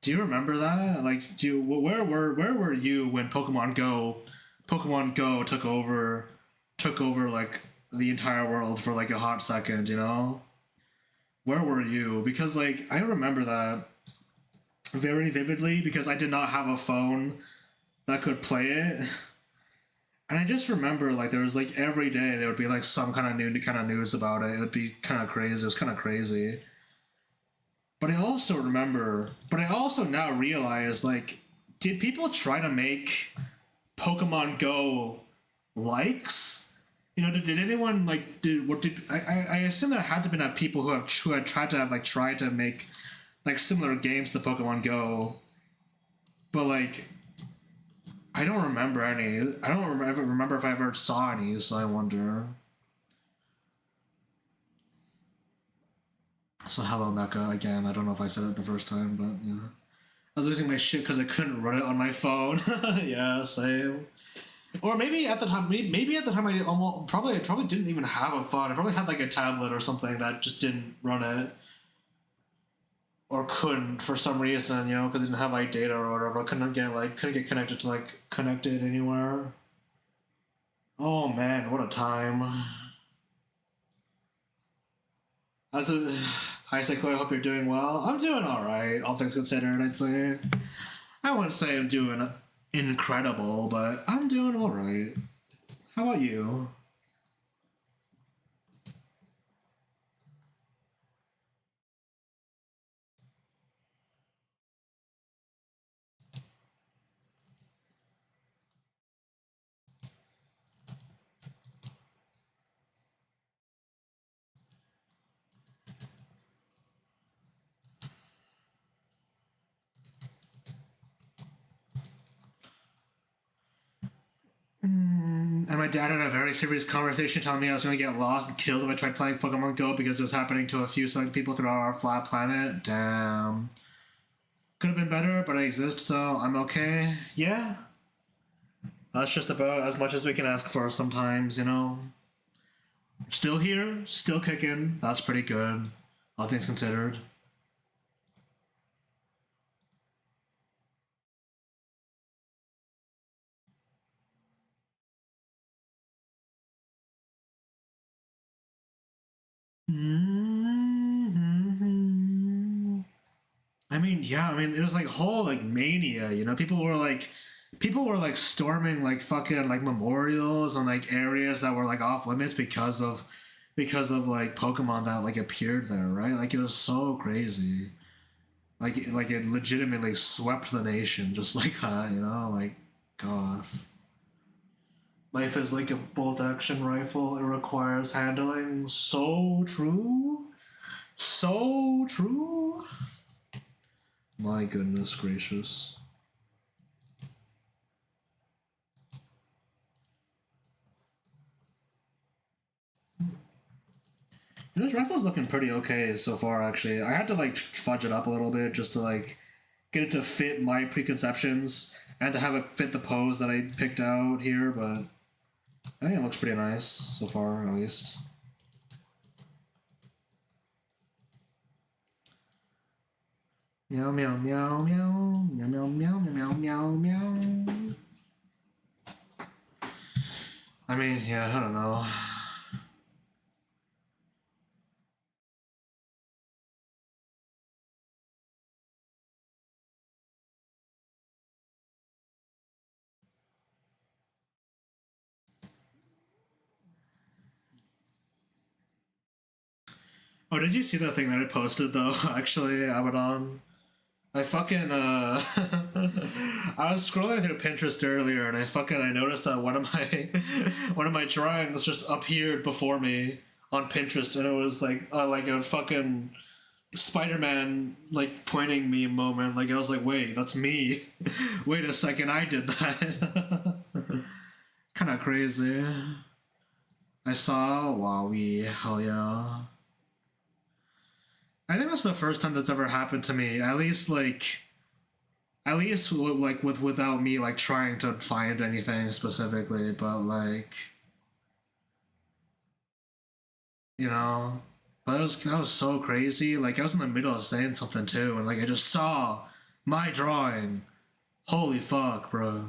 Do you remember that? Like, where were you when Pokemon Go took over, like the entire world for like a hot second, you know? Where were you? Because like I remember that very vividly because I did not have a phone that could play it. And I just remember like there was like every day there would be like some kind of news about it. It would be kind of crazy. It was kind of crazy. But I also now realize like, did people try to make Pokemon Go likes? You know, did anyone like did what did I assume there had to been people who had tried to have like tried to make like similar games to Pokemon Go, but like I don't remember any. I don't remember if I ever saw any, so I wonder. So hello Mecca again. I don't know if I said it the first time, but yeah. I was losing my shit because I couldn't run it on my phone. Yeah, same. Or maybe at the time, maybe at the time I probably didn't even have a phone. I probably had like a tablet or something that just didn't run it, or couldn't for some reason, you know, because it didn't have like data or whatever. I couldn't get connected to like connected anywhere. Oh man, what a time! As a, Hi Sequoia, I hope you're doing well. I'm doing all right, all things considered. I'd say I wouldn't say I'm doing incredible, but I'm doing all right. How about you? And my dad had a very serious conversation telling me I was going to get lost and killed if I tried playing Pokemon Go because it was happening to a few select people throughout our flat planet. Damn. Could have been better, but I exist, so I'm okay. Yeah. That's just about as much as we can ask for sometimes, you know? Still here, still kicking. That's pretty good, all things considered. Mm-hmm. I mean, yeah, I mean, it was like whole like mania, you know. People were like storming like fucking like memorials and like areas that were like off limits because of like Pokemon that like appeared there, right? Like it was so crazy. Like it legitimately swept the nation just like that, you know. Like, God, life is like a bolt action rifle. It requires handling. So true. So true. My goodness gracious. This rifle's looking pretty okay so far, actually. I had to like fudge it up a little bit just to like get it to fit my preconceptions and to have it fit the pose that I picked out here, but I think it looks pretty nice so far, at least. Meow meow meow meow meow meow meow meow meow meow. I mean, yeah, I don't know. Oh, did you see that thing that I posted though? Actually, Abaddon. I fucking I was scrolling through Pinterest earlier and I noticed that one of my one of my drawings just appeared before me on Pinterest and it was like a fucking Spider-Man like pointing me moment. Like I was like, wait, that's me. Wait a second, I did that. Kind of crazy. I saw Wowie. Hell yeah. I think that's the first time that's ever happened to me. At least like without me like trying to find anything specifically, but like you know, but that was so crazy. Like I was in the middle of saying something too, and like I just saw my drawing. Holy fuck, bro!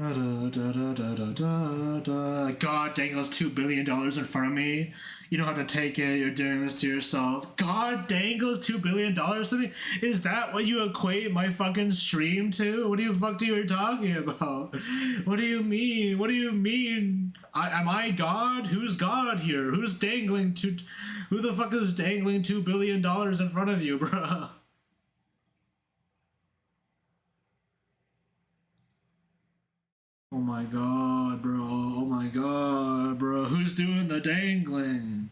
God dangles $2 billion in front of me. You don't have to take it. You're doing this to yourself. God dangles $2 billion to me. Is that what you equate my fucking stream to? What do you fuck are you talking about? What do you mean? What do you mean? Am I God? Who's God here? Who's dangling to? Who the fuck is dangling $2 billion in front of you, bruh? Oh my god, bro. Oh my god, bro. Who's doing the dangling?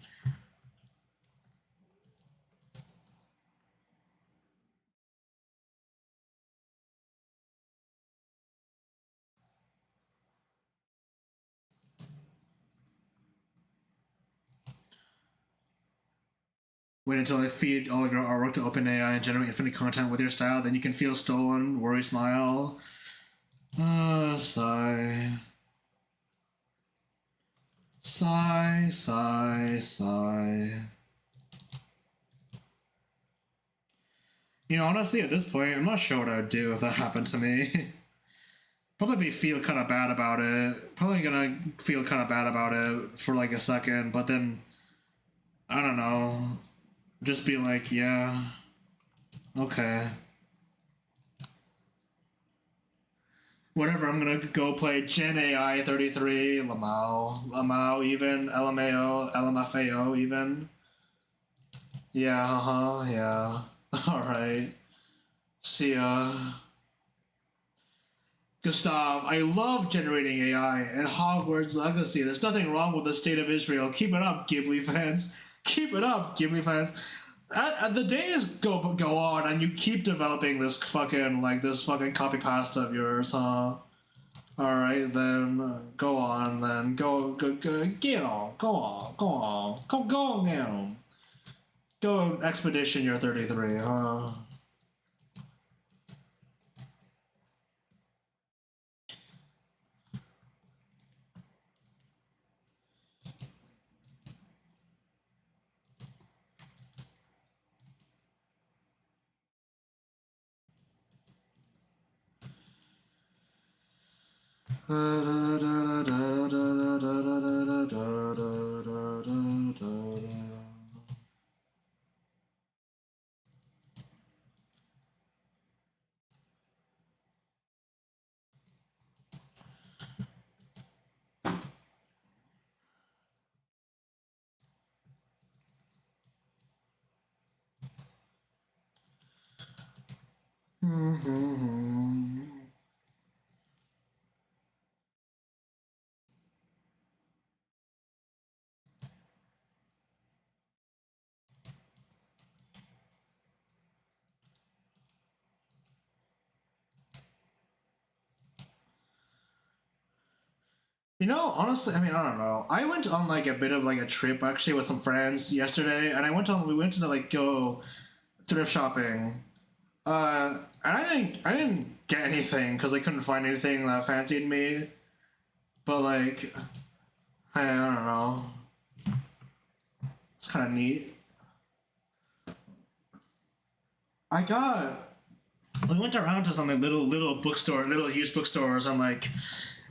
Wait until I feed all of your artwork to OpenAI and generate infinite content with your style, then you can feel stolen, worry, smile. Sigh. Sigh, sigh, sigh. You know, honestly, at this point, I'm not sure what I would do if that happened to me. Probably feel kind of bad about it. Probably gonna feel kind of bad about it for like a second, but then I don't know. Just be like, yeah, okay. Whatever, I'm gonna go play Gen AI 33, Lamau even, LMAO, LMFAO even. Yeah, yeah. Alright. See ya. Gustav, I love generating AI and Hogwarts Legacy. There's nothing wrong with the state of Israel. Keep it up, Ghibli fans. Keep it up, Ghibli fans. The days go on, and you keep developing this fucking copy pasta of yours, huh? All right, then go on. Then go get on. Go on. Go on. Go on, get on. Go expedition your 33, huh? You know, honestly, I mean, I don't know. I went on like a bit of like a trip actually with some friends yesterday, and we went to like go thrift shopping. And I didn't get anything because I couldn't find anything that fancied me. But like, I don't know. It's kind of neat. I got. We went around to some like, little bookstore, little used bookstores, and like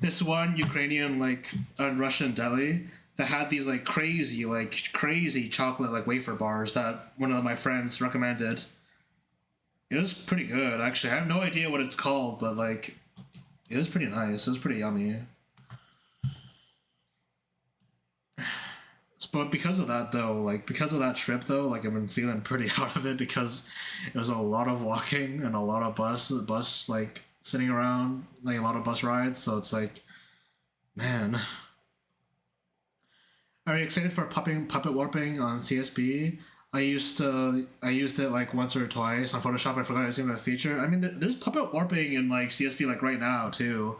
this one Ukrainian like Russian deli that had these like crazy chocolate like wafer bars that one of my friends recommended. It was pretty good actually. I have no idea what it's called, but like it was pretty nice. It was pretty yummy. But because of that though, like because of that trip though, like I've been feeling pretty out of it because it was a lot of walking and a lot of bus like sitting around, like a lot of bus rides. So it's like, man, are you excited for puppet warping on CSP? I used it like once or twice on Photoshop. I forgot it was even a feature. I mean, there's puppet warping in like CSP like right now too.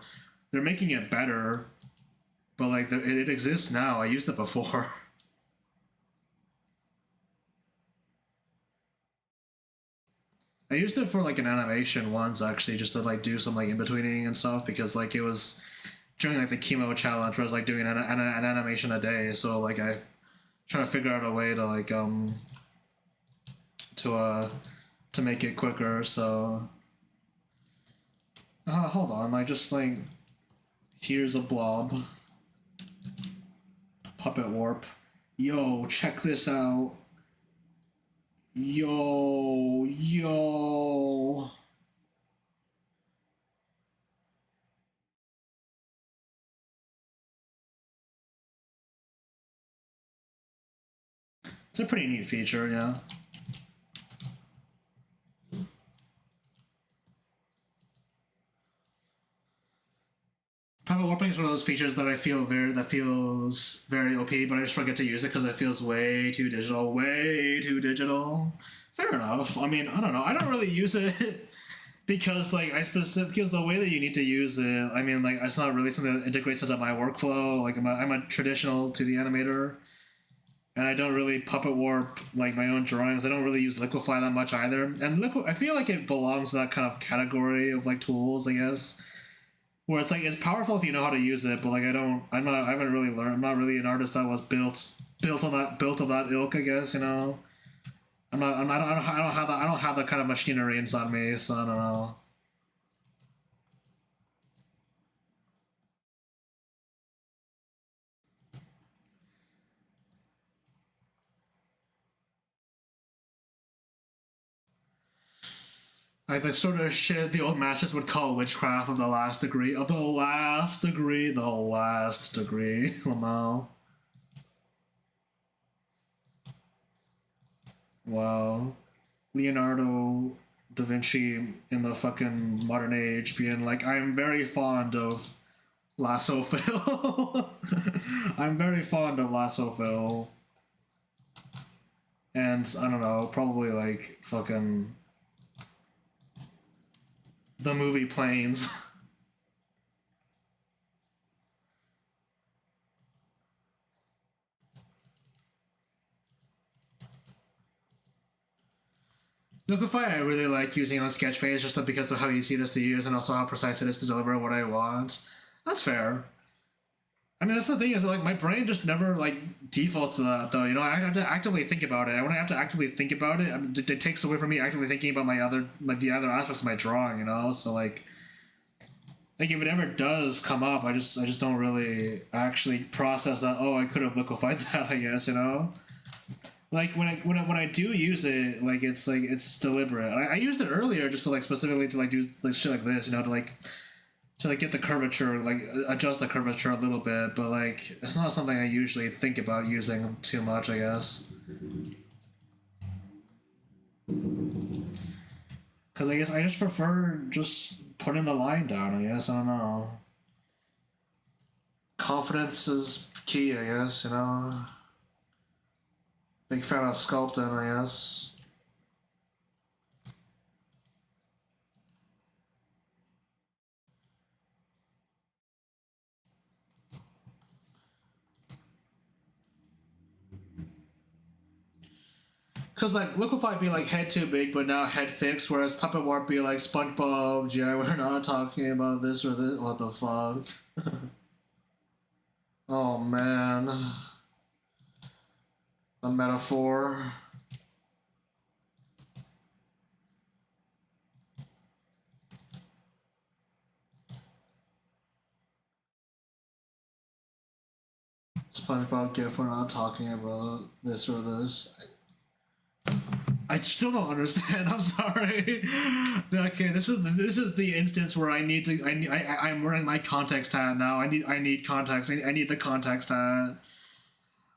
They're making it better, but like it exists now. I used it before. I used it for like an animation once actually, just to like do some like in betweening and stuff because like it was during like the chemo challenge where I was like doing an animation a day. So like I trying to figure out a way to like to make it quicker. So hold on, like just like Here's a blob. Puppet warp. Yo, check this out. Yo. It's a pretty neat feature, yeah. Puppet warping is one of those features that feels very OP, but I just forget to use it because it feels way too digital. Way too digital. Fair enough. I mean, I don't know. I don't really use it because because the way that you need to use it, I mean, like it's not really something that integrates into my workflow. Like I'm a traditional 2D animator, and I don't really puppet warp like my own drawings. I don't really use Liquify that much either. And I feel like it belongs to that kind of category of like tools, I guess, where it's like it's powerful if you know how to use it, but like I haven't really learned. I'm not really an artist that was built of that ilk, I guess. You know, I don't have that kind of machinery inside me, so I don't know. Like the sort of shit the old masters would call witchcraft of the last degree. Of the last degree. The last degree. Lamau. Wow. Leonardo da Vinci in the fucking modern age being like, I'm very fond of Lasso Phil. I'm very fond of Lasso Phil. And I don't know, probably like fucking the movie Planes. Liquify I really like using on Sketchface just because of how easy it is to use and also how precise it is to deliver what I want. That's fair. I mean, that's the thing is like my brain just never like defaults to that though. You know, I have to actively think about it. And when I have to actively think about it, I mean, it takes away from me actively thinking about the other aspects of my drawing. You know, so like if it ever does come up, I just don't really actually process that. Oh, I could have liquefied that. I guess you know. Like when I do use it, like it's deliberate. I used it earlier just to like specifically to like do like shit like this, you know, to like get the curvature, like adjust the curvature a little bit. But like it's not something I usually think about using too much, I guess. Because I guess I just prefer just putting the line down. I guess I don't know. Confidence is key, I guess. You know. Big fan of sculpting, I guess. Cause like Liquify be like head too big, but now head fixed, whereas Puppet Warp be like SpongeBob. Yeah, we're not talking about this or this. What the fuck? Oh man, the metaphor. SpongeBob gif. We're not talking about this or this. I still don't understand. I'm sorry. Okay, this is the instance where I need to. I'm wearing my context hat now. I need context. I need the context hat.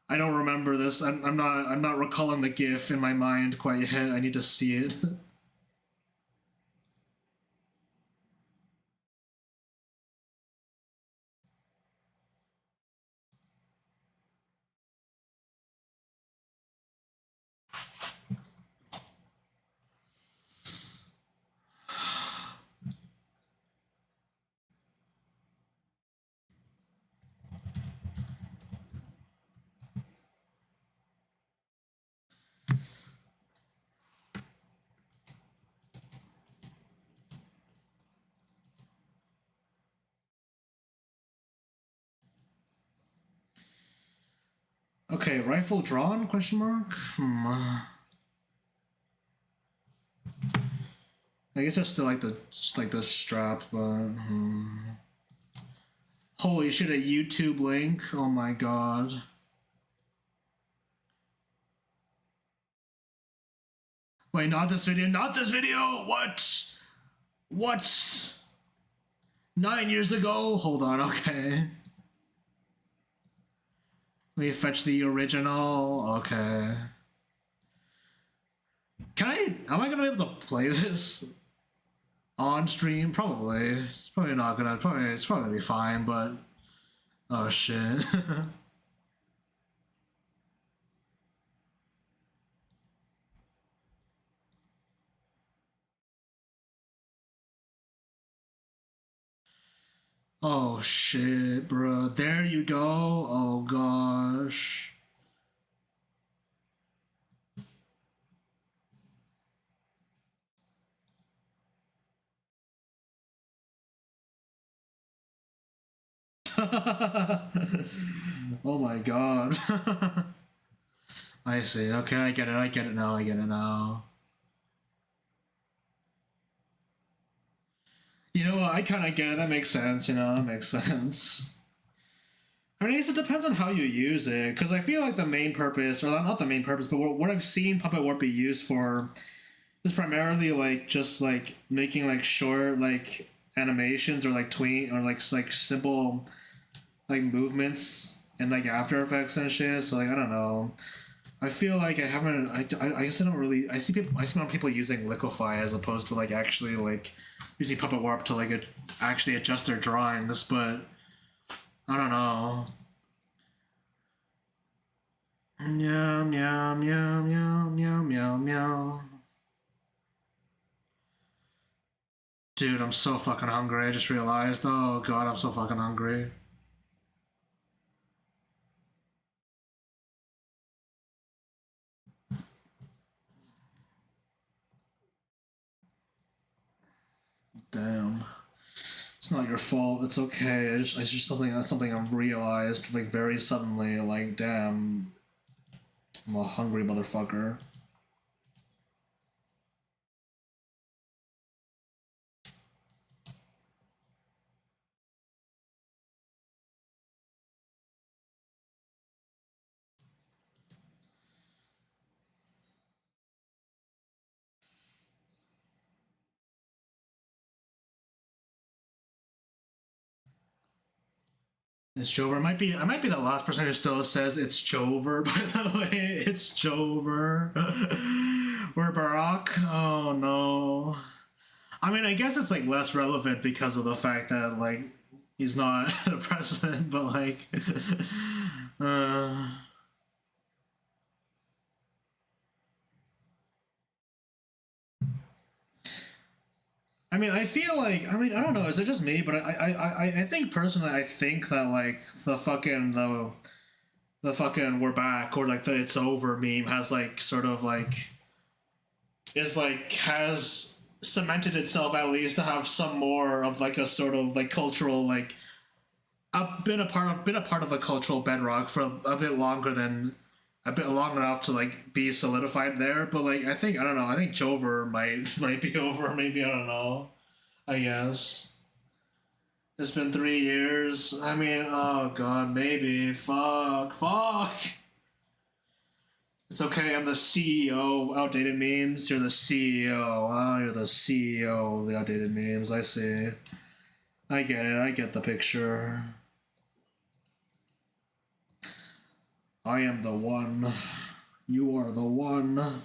I don't remember this. I'm not recalling the GIF in my mind quite yet. I need to see it. Okay, rifle drawn? Question mark. I guess I still like the strap, but. Holy shit, a YouTube link. Oh my god. Wait, not this video. Not this video. What? What? 9 years ago? Hold on, okay. Let me fetch the original. Okay. Can I? Am I gonna be able to play this on stream? Probably. It's probably not gonna. It's probably gonna be fine. But oh shit. Oh shit, bro. There you go. Oh gosh. Oh my god. I see. Okay, I get it. I get it now. I get it now. You know what? I kind of get it. That makes sense. You know, that makes sense. I mean, I guess it depends on how you use it, because I feel like the main purpose, or not the main purpose, but what I've seen Puppet Warp be used for is primarily like just like making like short like animations or like tweet or like simple like movements and like After Effects and shit. So like I don't know. I feel like I haven't. I guess I don't really. I see more people using Liquify as opposed to like actually like using Puppet Warp to like actually adjust their drawings, but I don't know. Meow meow meow meow meow meow meow. Dude, I'm so fucking hungry. I just realized. Oh god, I'm so fucking hungry. Damn. It's not your fault. It's okay. It's just something I've realized like very suddenly. Like, damn, I'm a hungry motherfucker. It's Jover. I might be the last person who still says it's Jover. By the way, it's Jover. We're Barack. Oh no. I mean, I guess it's like less relevant because of the fact that like he's not the president, but like, uh, I mean, I feel like I mean I don't know. Is it just me? But I think personally, I think that like the fucking we're back or like the it's over meme has like sort of like is like has cemented itself at least to have some more of like a sort of like cultural like I've been a part of the cultural bedrock for a bit longer than a bit long enough to like be solidified there. But like I don't know. I think Jover might be over. Maybe I don't know. I guess it's been 3 years. I mean, oh god, maybe. Fuck. It's okay. I'm the CEO of outdated memes. You're the CEO. Oh, you're the CEO of the outdated memes. I see. I get it. I get the picture. I am the one. You are the one.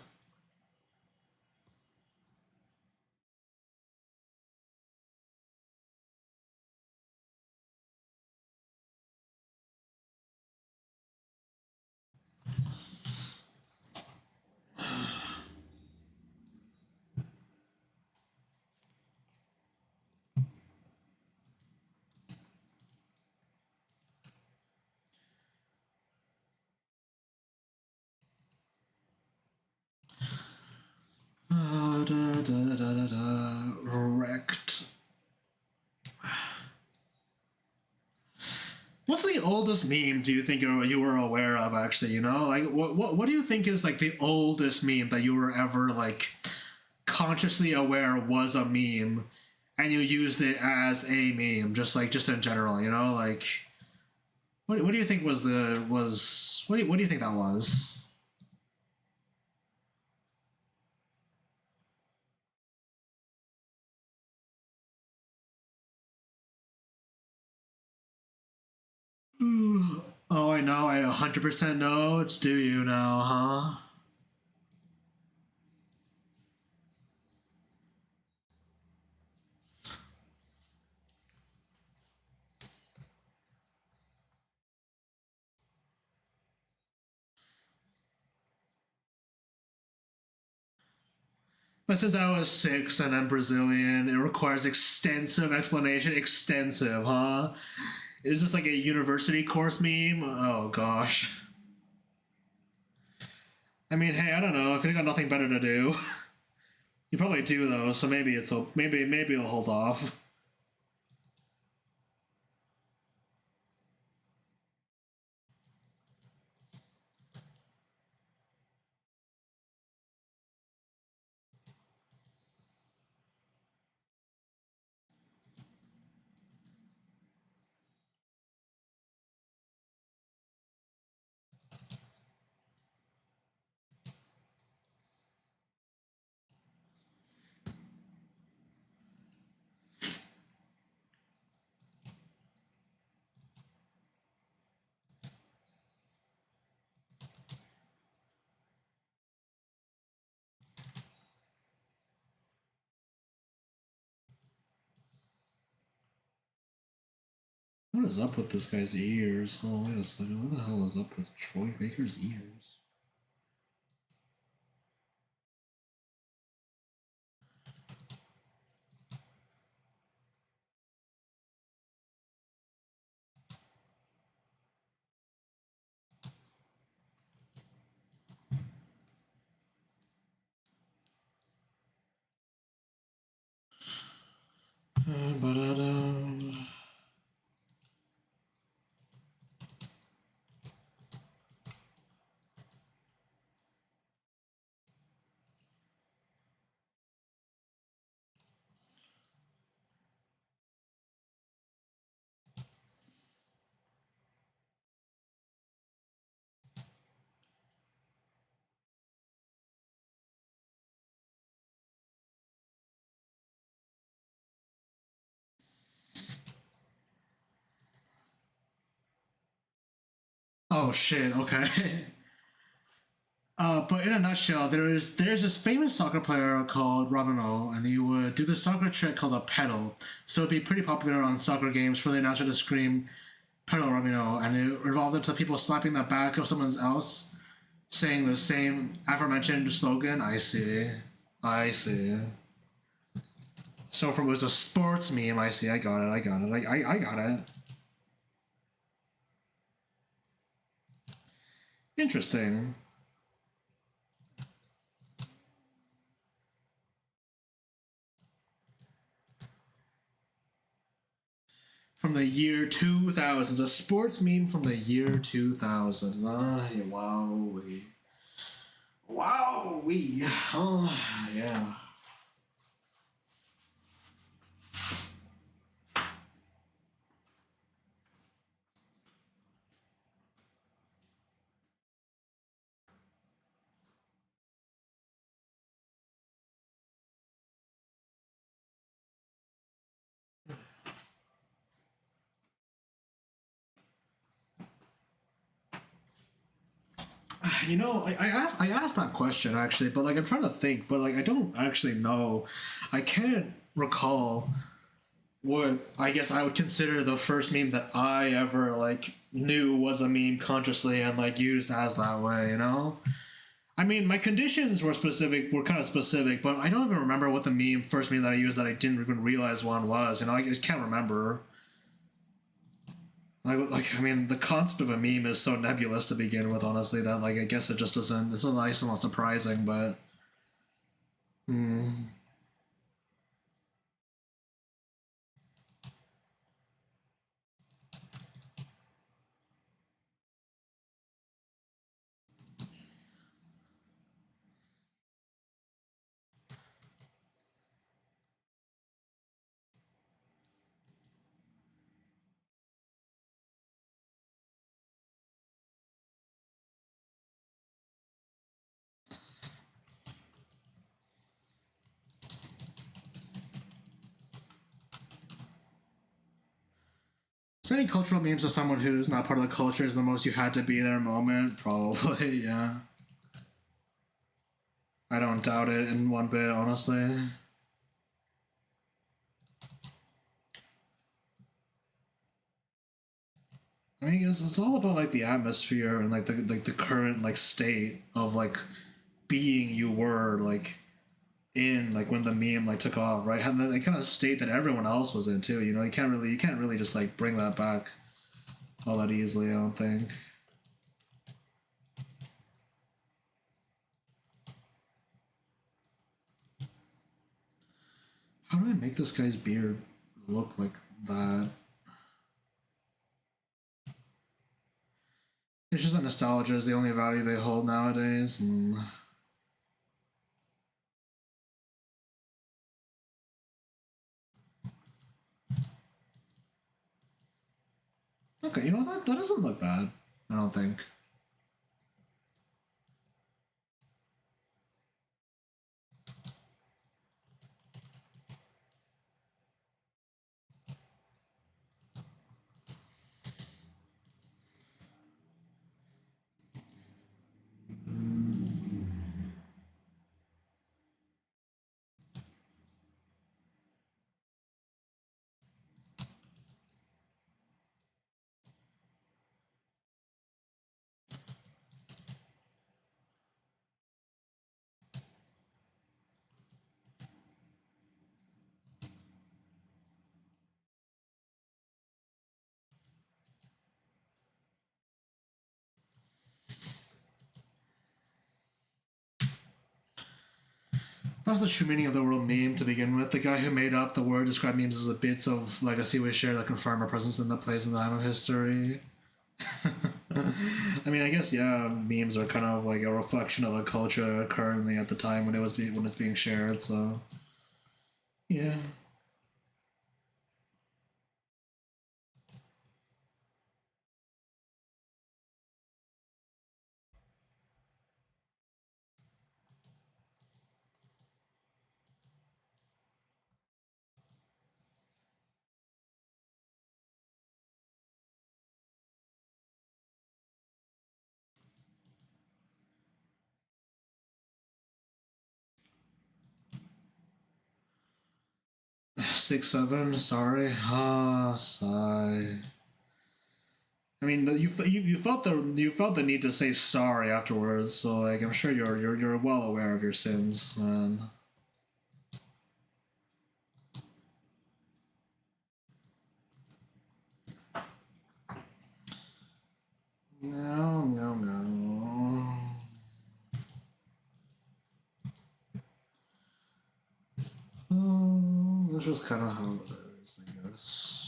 Wrecked. What's the oldest meme do you think you were aware of? Actually, you know, like what do you think is like the oldest meme that you were ever like consciously aware was a meme, and you used it as a meme, just in general, you know, like what do you think was what do you think that was? Oh, I know. I 100% know. It's do you now, huh? But since I was 6 and I'm Brazilian, it requires extensive explanation. Extensive, huh? Is this like a university course meme? Oh gosh. I mean, hey, I don't know. If you got nothing better to do, you probably do though. So maybe it'll hold off. What is up with this guy's ears? Oh, wait a second. What the hell is up with Troy Baker's ears? Oh shit. Okay. But in a nutshell, there's this famous soccer player called Robin, and he would do the soccer trick called a pedal. So it'd be pretty popular on soccer games for the announcer to scream "pedal Robin," and it revolved into people slapping the back of someone else, saying the same aforementioned slogan. I see. So from it was a sports meme. I see. I got it. I got it. I got it. Interesting. From the year 2000. A sports meme from the year 2000. Ah, wow. Wow. Oh, yeah. You know, I asked that question actually, but like I'm trying to think, but like I don't actually know. I can't recall what I guess I would consider the first meme that I ever like knew was a meme consciously and like used as that way, you know? I mean, my conditions were kind of specific, but I don't even remember what the first meme that I used that I didn't even realize one was. You know, I just can't remember. I mean, the concept of a meme is so nebulous to begin with. Honestly, that like I guess it just doesn't. It's a nice and not surprising, but hmm. Spending cultural memes to someone who's not part of the culture is the most you had to be there moment. Probably, yeah. I don't doubt it in one bit, honestly. I mean, it's all about like the atmosphere and like the current like state of like being you were like in like when the meme like took off, right? Had the kind of state that everyone else was in too. You know, you can't really just like bring that back all that easily. I don't think. How do I make this guy's beard look like that? It's just that nostalgia is the only value they hold nowadays. Okay, you know that doesn't look bad. I don't think. That's the true meaning of the word meme to begin with. The guy who made up the word described memes as a bits of legacy we share that confirm our presence in the place and time of history. I mean, I guess yeah, memes are kind of like a reflection of the culture currently at the time when it's being shared. So yeah. 6-7. Sorry. Ah, sigh. I mean, you felt the need to say sorry afterwards. So like, I'm sure you're well aware of your sins, man. Meow meow meow. Oh, that's just kind of how it is, I guess.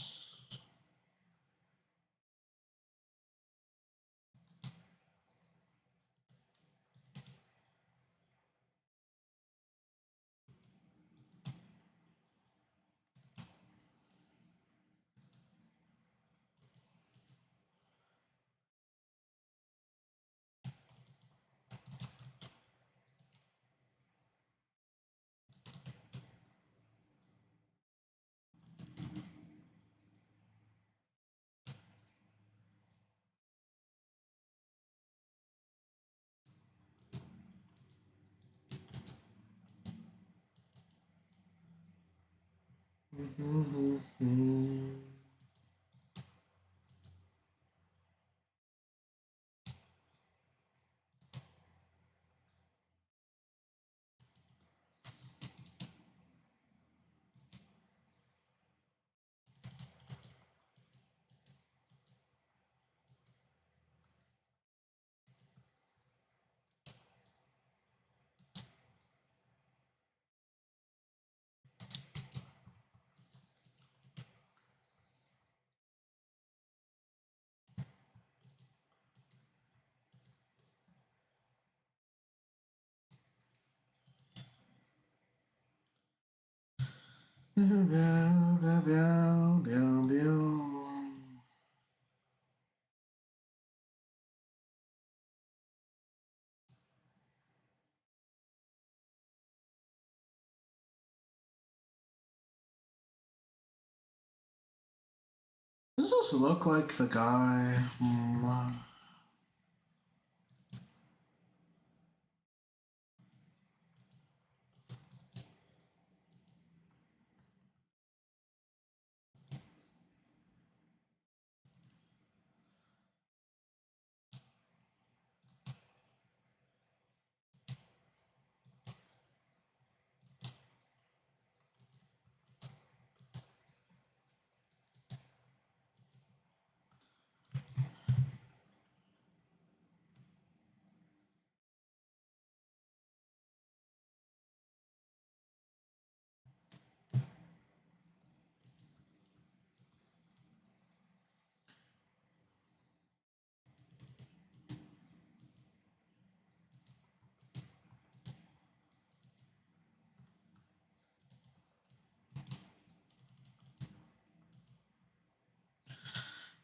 Meow meow meow meow meow. Does this look like the guy?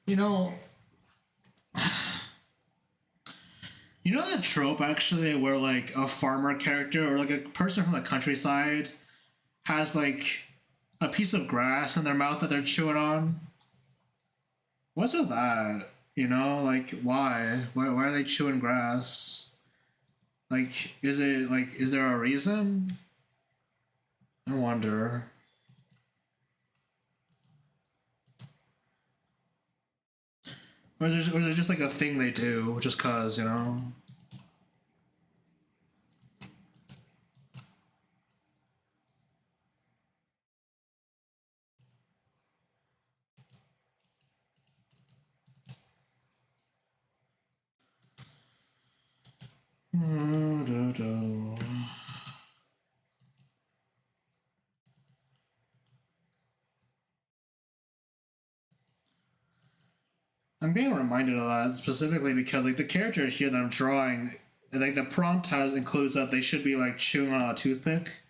You know, you know that trope actually where like a farmer character or like a person from the countryside has like a piece of grass in their mouth that they're chewing on. What's with that? You know, like why? Why are they chewing grass? Like, is it like is there a reason? I wonder. Or there's just like a thing they do just cause, you know? I'm being reminded of that specifically because like the character here that I'm drawing, like the prompt has includes that they should be like chewing on a toothpick,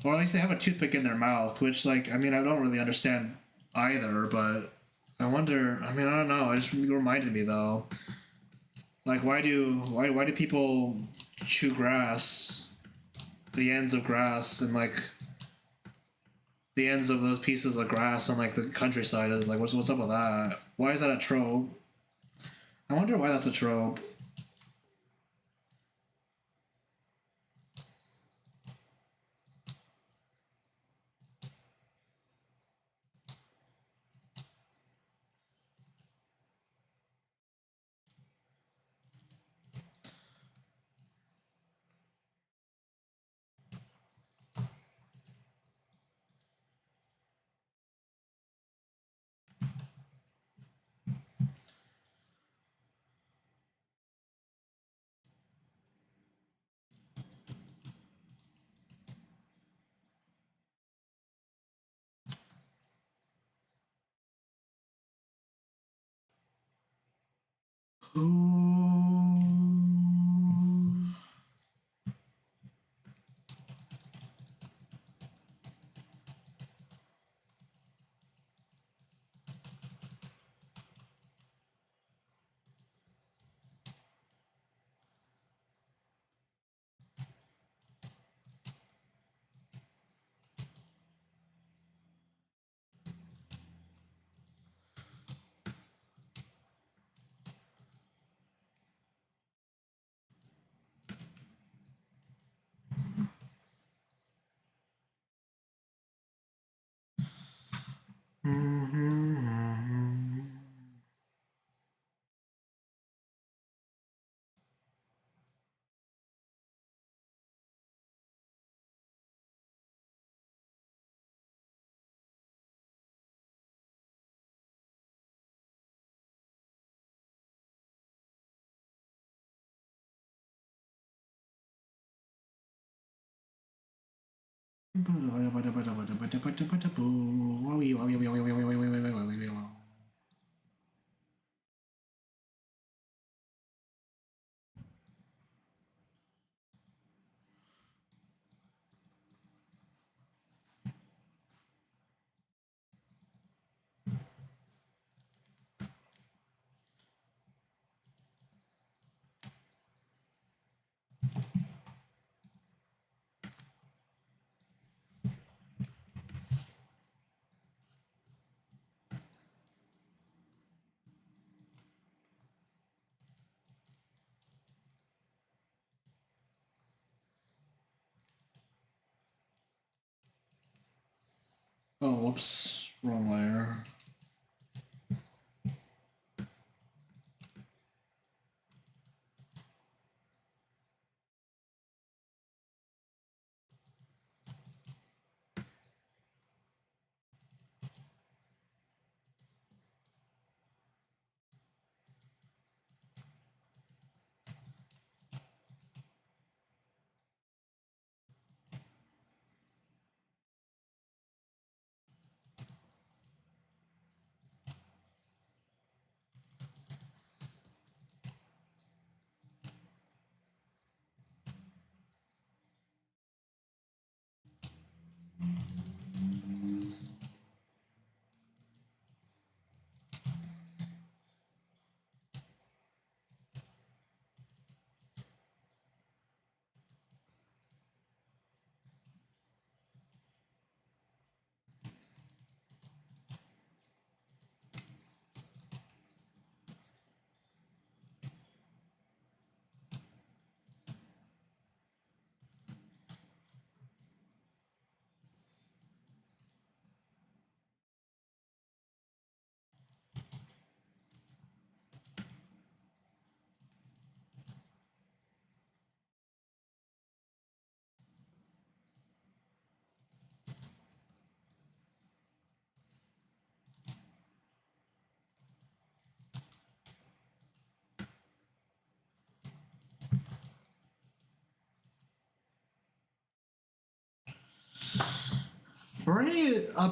or at least they have a toothpick in their mouth. Which like I mean I don't really understand either, but I wonder. I mean I don't know. It just reminded me though. Like why do people chew grass, the ends of grass, and like the ends of those pieces of grass on like the countryside? Is like what's up with that? Why is that a trope? I wonder why that's a trope. Oh, whoops. Wrong layer.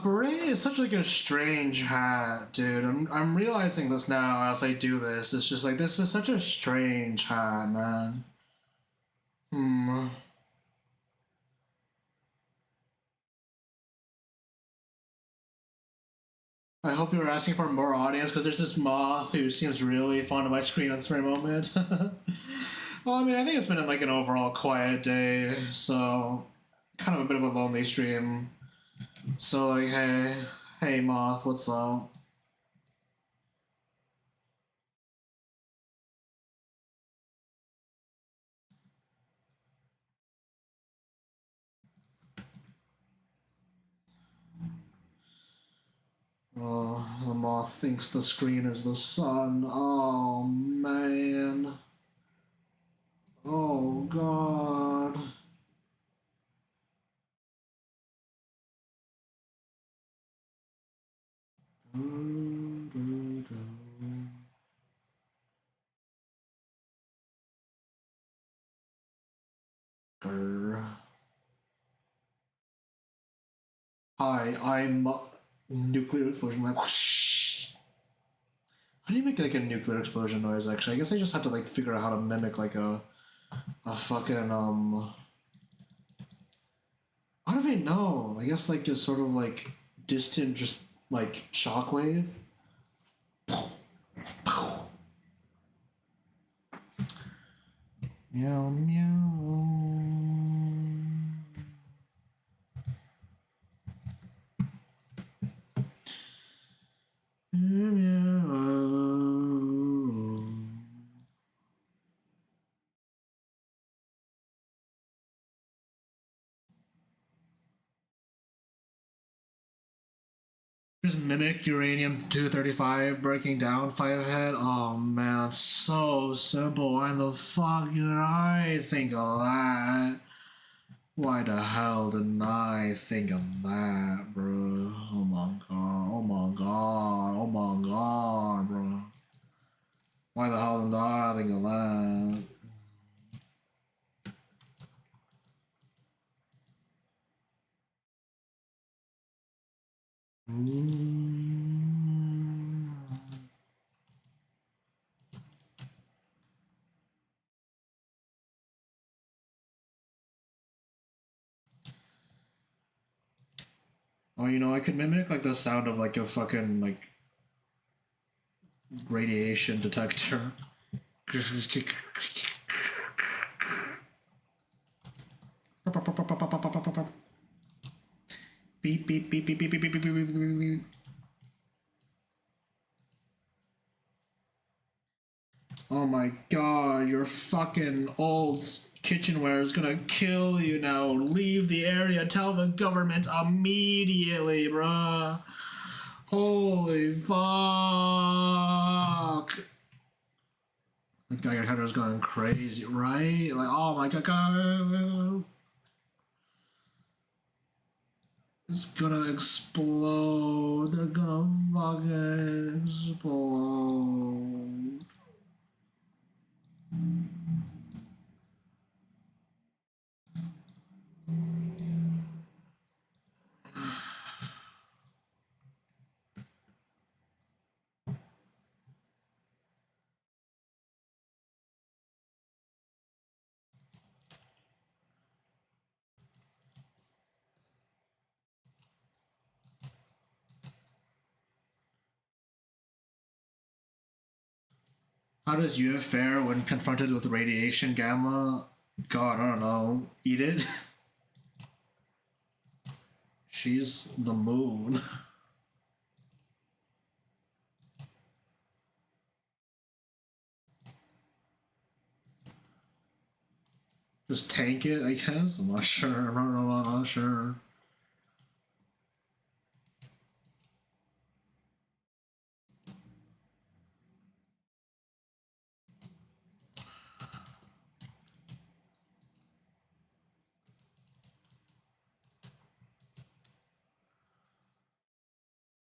Beret is such like a strange hat, dude. I'm realizing this now as I do this. It's just like this is such a strange hat, man. Hmm. I hope you were asking for more audience because there's this moth who seems really fond of my screen at this very moment. Well, I mean, I think it's been like an overall quiet day, so kind of a bit of a lonely stream. So like, hey, moth, what's up? Oh, the moth thinks the screen is the sun. Oh man. Oh god. Grr. Hi, I'm nuclear explosion. Like, whoosh. How do you make like a nuclear explosion noise? Actually, I guess I just have to like figure out how to mimic like a fucking I don't even know. I guess like a sort of like distant, just like shockwave. Meow meow. Meow meow. Just mimic uranium 235 breaking down 5 head. Oh man, so simple. Why the fuck did I think of that? Why the hell didn't I think of that, bro? Oh my god, oh my god, oh my god, bro. Why the hell didn't I think of that? Oh, you know, I could mimic like the sound of like a fucking like radiation detector. Beep beep beep beep beep beep beep beep beep beep beep. Oh my god, you're fucking old. Kitchenware is gonna kill you now. Leave the area. Tell the government immediately, bruh. Holy fuck. The Geiger counter's going crazy, right? Like, oh my god. It's gonna explode. They're gonna fucking explode. How does Yue fare when confronted with radiation gamma? God, I don't know. Eat it? She's the moon. Just tank it, I guess? I'm not sure. I'm not sure.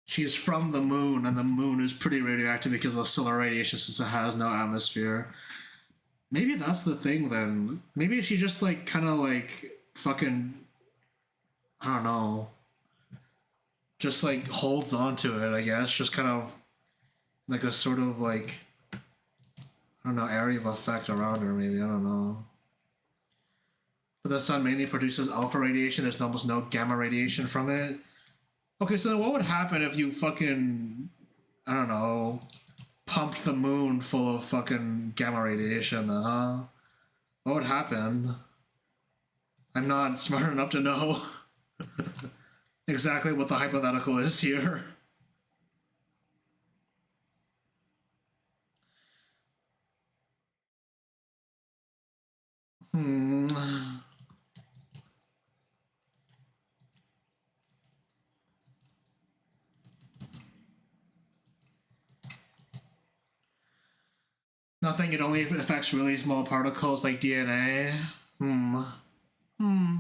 She's from the moon, and the moon is pretty radioactive because of the solar radiation since it has no atmosphere. Maybe that's the thing then. Maybe she just like kind of like fucking, I don't know, just like holds on to it, I guess. Just kind of like a sort of like, I don't know, area of effect around her, maybe. I don't know. But the sun mainly produces alpha radiation. There's almost no gamma radiation from it. Okay, so then what would happen if you fucking, I don't know, pumped the moon full of fucking gamma radiation then, huh? What would happen? I'm not smart enough to know exactly what the hypothetical is here. Hmm. Nothing, it only affects really small particles like DNA. Hmm. Hmm.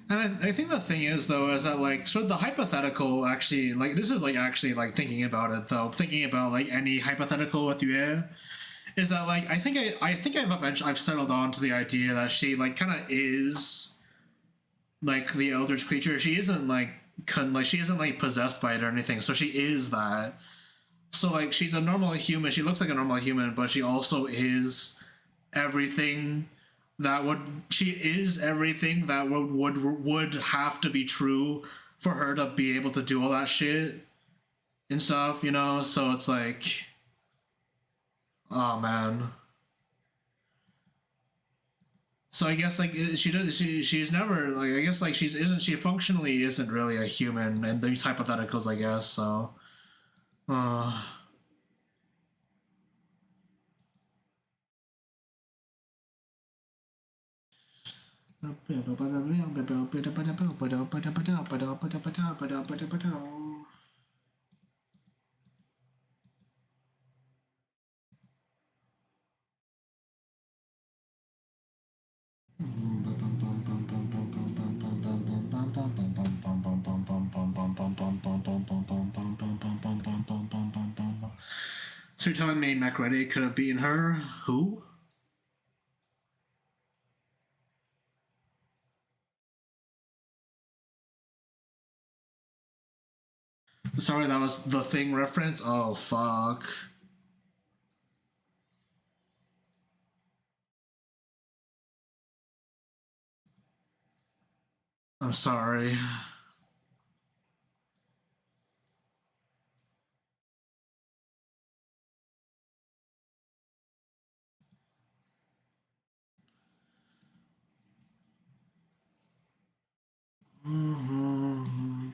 And I think the thing is though is that like so the hypothetical actually like this is like actually like thinking about it though thinking about like any hypothetical with you is that like I think I've eventually I've settled on to the idea that she like kind of is like the eldritch creature. She isn't like like she isn't like possessed by it or anything, so she is that. So like she's a normal human, she looks like a normal human, but she also is everything that would she is everything that would have to be true for her to be able to do all that shit and stuff, you know. So it's like, oh man. So I guess like she does she's never like I guess like she's isn't she functionally isn't really a human in these hypotheticals, I guess. So uh So you're telling me McReady could have beaten her? Who? Sorry, that was the Thing reference? Oh, fuck. I'm sorry. Mm-hmm.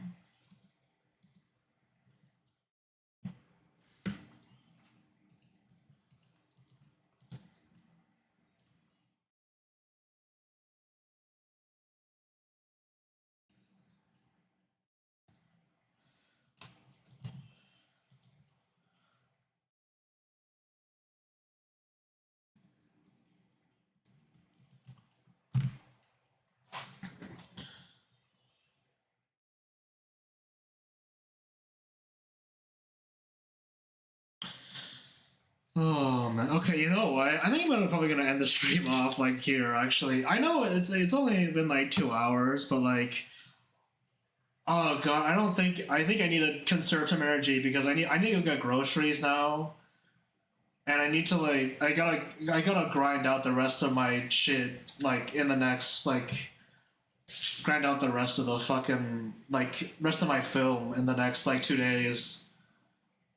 Oh man. Okay, you know what? I think I'm probably gonna end the stream off like here. Actually, I know it's only been like 2 hours, but like, oh god, I don't think I think I need to conserve some energy because I need to go get groceries now, and I need to like I gotta grind out the rest of my shit like in the next like grind out the rest of the fucking like rest of my film in the next like 2 days.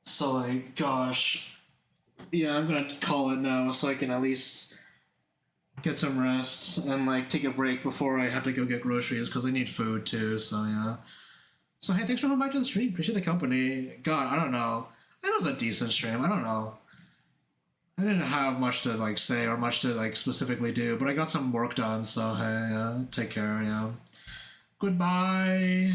So like, gosh, yeah, I'm gonna call it now so I can at least get some rest and like take a break before I have to go get groceries because I need food too. So yeah. So hey, thanks for coming back to the stream. Appreciate the company. God, I don't know. It was a decent stream. I don't know. I didn't have much to like say or much to like specifically do, but I got some work done. So hey, yeah, take care. Yeah. Goodbye.